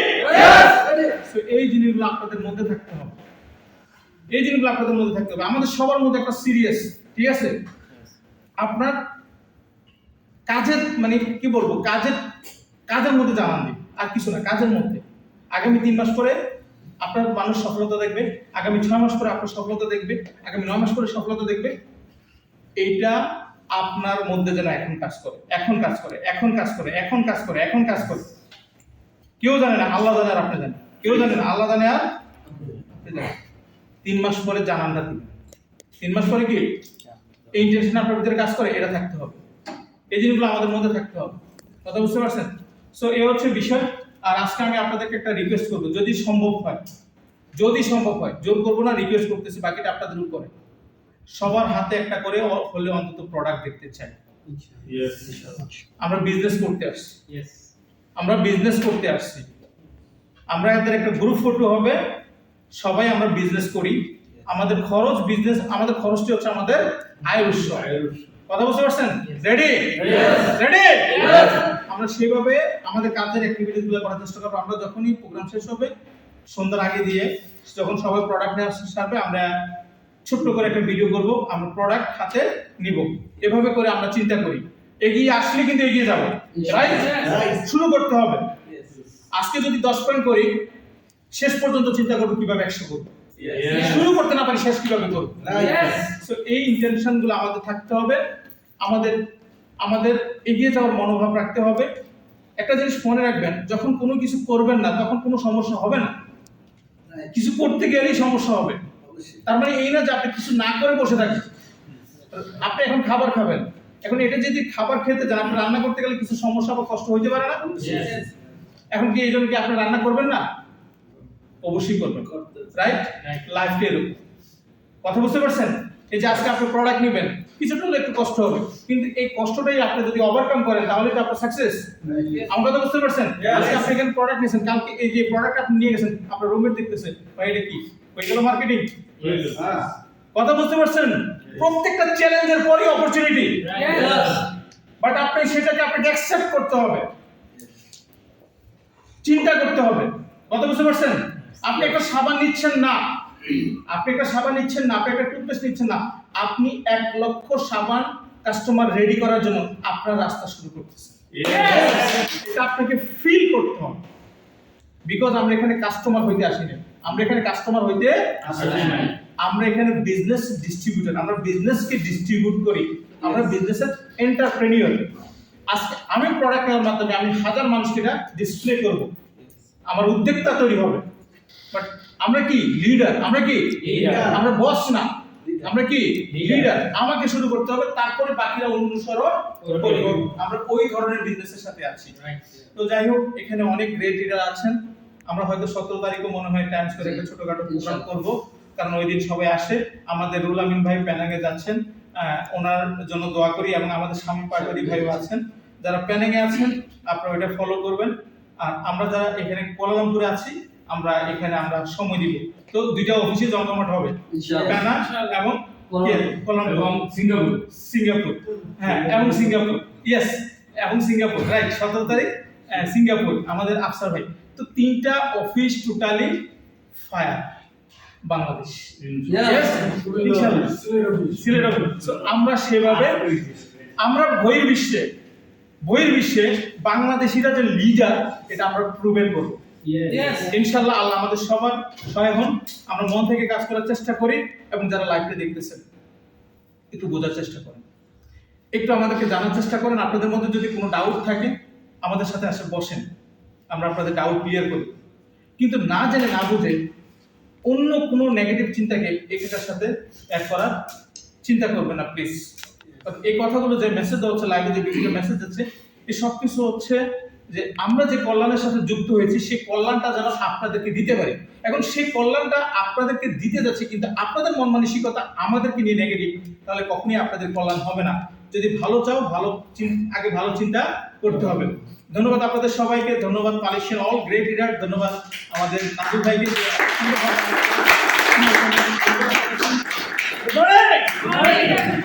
S1: সো এই জিনিসগুলো আপনাদের মধ্যে থাকতে হবে, এই জিনিসগুলো আপনাদের মধ্যে থাকতে হবে। আমাদের সবার মধ্যে একটা সিরিয়াস, ঠিক আছে, আপনার কাজের মানে কি বলবো, কাজের মধ্যে জানান দিন, আর কিছু না, কাজের মধ্যে। আগামী 3 মাস পরে আপনার মানুষ সফলতা দেখবে, আগামী 6 মাস পরে আপনার সফলতা দেখবে, আগামী 9 মাস পরে সফলতা দেখবে। এইটা আপনার মধ্যে যেন এখন কাজ করে, এখন কাজ করে, এখন কাজ করে, এখন কাজ করে, এখন কাজ করে। কেউ জানে না, আল্লাহ জানে আর আপনি জানেন। কেউ জানে না, আল্লাহ জানে আর 3 মাস পরে জানানটা দিবেন। 3 মাস পরে কি এই ইন্টেনশন আপনার ভিতরে কাজ করে, এটা থাকতে হবে। এই জিনিসগুলো আমাদের মধ্যে থাকতে হবে। কথা বুঝতে পারছেন? সো এই হচ্ছে বিষয়। আর আজকে আমি আপনাদেরকে একটা রিকোয়েস্ট করবো, যদি সম্ভব হয়, জোর করবো না, রিকোয়েস্ট করতেছি, বাকিটা আপনাদের উপরে। সবার হাতে একটা করে হলে অন্তত প্রোডাক্ট দেখতে চাই। আমরা বিজনেস করতে আসছি, আমরা এদের একটা গ্রুপ ফটো হবে, সবাই আমরা বিজনেস করি। আমাদের খরচ বিজনেস, আমাদের খরচটি হচ্ছে আমাদের আয়ের উৎস। কথা বুঝতে পারছেন? রেডি? আমরা সেভাবে আমাদের কাজের অ্যাক্টিভিটিস গুলো করার চেষ্টা করবো। আমরা যখনই প্রোগ্রাম শেষ হবে সন্ধ্যার আগে দিয়ে, যখন সবাই প্রোডাক্ট নেওয়া সারবে, আমরা ছোট্ট করে একটা ভিডিও করব, আমরা প্রোডাক্ট হাতে নিব। এভাবে করে আমরা চিন্তা করি, এগিয়ে আসলে কিন্তু এগিয়ে যাবো, রাইট? শুরু করতে হবে। আজকে যদি 10 পয়েন্ট করি, শেষ পর্যন্ত চিন্তা করবো কিভাবে 100 করবো। শুরু করতে না পারি, শেষ কিভাবে করবো। সো এই ইন্টেনশন গুলো আমাদের থাকতে হবে, আমাদের এগিয়ে যাওয়ার মনোভাব রাখতে হবে। একটা জিনিস মনে রাখবেন, যখন কোনো কিছু করবেন না তখন কোনো সমস্যা হবে না, কিছু করতে গেলেই সমস্যা হবে। তার মানে এই না যে আপনি কিছু না করে বসে থাকবেন। আপনি এখন খাবার খাবেন, এখন এটা যদি খাবার খেতে যান, আপনি রান্না করতে গেলে কিছু সমস্যা বা কষ্ট হইতে পারে না? এখন কি এই জন্য কি আপনি রান্না করবেন না? অবশ্যই করবেন, রাইট? লাইফটা এরকম। কথা বুঝতে পারছেন? এই যে আজকে আপনি প্রোডাক্ট নেবেন, কিছুটা হলে একটু কষ্ট হবে, কিন্তু এই কষ্টটাই আপনি যদি ওভারকাম করেন তাহলে তো আপনার সাকসেস। আমার কথা বুঝতে পারছেন? আজকে আপনি এখানে প্রোডাক্ট নিয়েছেন, কালকে এই যে প্রোডাক্ট আপনি নিয়ে গেছেন, আপনার রুমমেট দেখতেছেন, ভাই এটা কি, হয়ে গেল মার্কেটিং। কথা বুঝতে পারছেন? প্রত্যেকটা চ্যালেঞ্জের পরই অপরচুনিটি, বাট আপনি সেটাকে আপনাকে অ্যাকসেপ্ট করতে হবে, চিন্তা করতে হবে। কথা বুঝতে পারছেন? আপনি একটা সাবান নিচ্ছেন না, আপনি একটা টুথপেস্ট নিচ্ছেন না, আপনি 1 লক্ষ সাবান কাস্টমার রেডি করার জন্য আপনার রাস্তা শুরু করতেছেন। এটা আপনাকে ফিল করতে হবে, বিকজ আমরা এখানে কাস্টমার হইতে আসিনি, আমরা এখানে বিজনেস ডিস্ট্রিবিউটর। আমরা বিজনেসকে ডিস্ট্রিবিউট করি, আমরা বিজনেসের এন্টারপ্রেনিউর। আজকে আমি প্রোডাক্ট নেওয়ার মাধ্যমে আমি হাজার মানুষকে এটা ডিসপ্লে করব, আমার উদ্যোক্তা তৈরি হবে। বাট আমরা কি লিডার? আমরা বস না, আমরা কি লিডার। আমাকে শুরু করতে হবে, তারপরে বাকিরা অনুসরণ করবে। আমরা ওই ধরনের বিজনেসের সাথে আছি। তো যাই হোক, এখানে অনেক গ্রেট লিডার আছেন। আমরা হয়তো 17 তারিখও মনে হয় টাইম করে একটা ছোটখাটো প্রোগ্রাম করব, কারণ ওই দিন সবাই আসে। আমাদের রুল আমিন ভাই প্যানাঙ্গে যাচ্ছেন, ওনার জন্য দোয়া করি। এবং আমাদের স্বামী পাটোয়ারি ভাইও আছেন, যারা প্যানাঙ্গে আছেন আপনারা এটা ফলো করবেন। আর আমরা যারা এখানে কুয়ালালামপুরে আছি, আমরা এখানে আমরা সময় দিব। তো দুইটা অফিসে জমজমাট হবে, প্যানা এবং সিঙ্গাপুর। হ্যাঁ, এবং সিঙ্গাপুর, ইয়েস, এবং সিঙ্গাপুর, রাইট। 17 তারিখ সিঙ্গাপুর, আমাদের আফসার ভাই। তো 3টা office totally fire Bangladesh, Sylhet office. আমরা সেভাবে আমরা বহির বিশ্বে বাংলাদেশিরা যে লিডার, এটা আমরা প্রুভেন করবো ইনশাআল্লাহ। আল্লাহ আমাদের সবার সহায় হন। আমরা মন থেকে কাজ করার চেষ্টা করি, এবং যারা লাইভটা দেখতেছেন একটু বোঝার চেষ্টা করেন, একটু আমাদেরকে জানার চেষ্টা করেন। আপনাদের মধ্যে যদি কোনো ডাউট থাকে আমাদের সাথে আসে বসেন, আমরা আপনাদের ডাউট ক্লিয়ার করি। কিন্তু না জেনে না বুঝে অন্য কোনো নেগেটিভ চিন্তাকে এটার সাথে অ্যাড করার চিন্তা করবেন না প্লিজ। এই কথাগুলো যে মেসেজ দেওয়া হচ্ছে, লাইভে যে বিভিন্ন মেসেজ যাচ্ছে, এই সব কিছু হচ্ছে যে আমরা যে কল্যাণের সাথে যুক্ত হয়েছি, সেই কল্যাণটা যেন আপনাদেরকে দিতে পারি। এখন সেই কল্যাণটা আপনাদেরকে দিতে যাচ্ছে, কিন্তু আপনাদের মন মানসিকতা আমাদেরকে নিয়ে নেগেটিভ, তাহলে কখনোই আপনাদের কল্যাণ হবে না। যদি ভালো চাও, আগে ভালো চিন্তা করতে হবে। ধন্যবাদ আপনাদের সবাইকে, ধন্যবাদ মালয়েশিয়ান অল গ্রেট লিডার, ধন্যবাদ আমাদের নাজুল ভাইকে
S2: Good morning.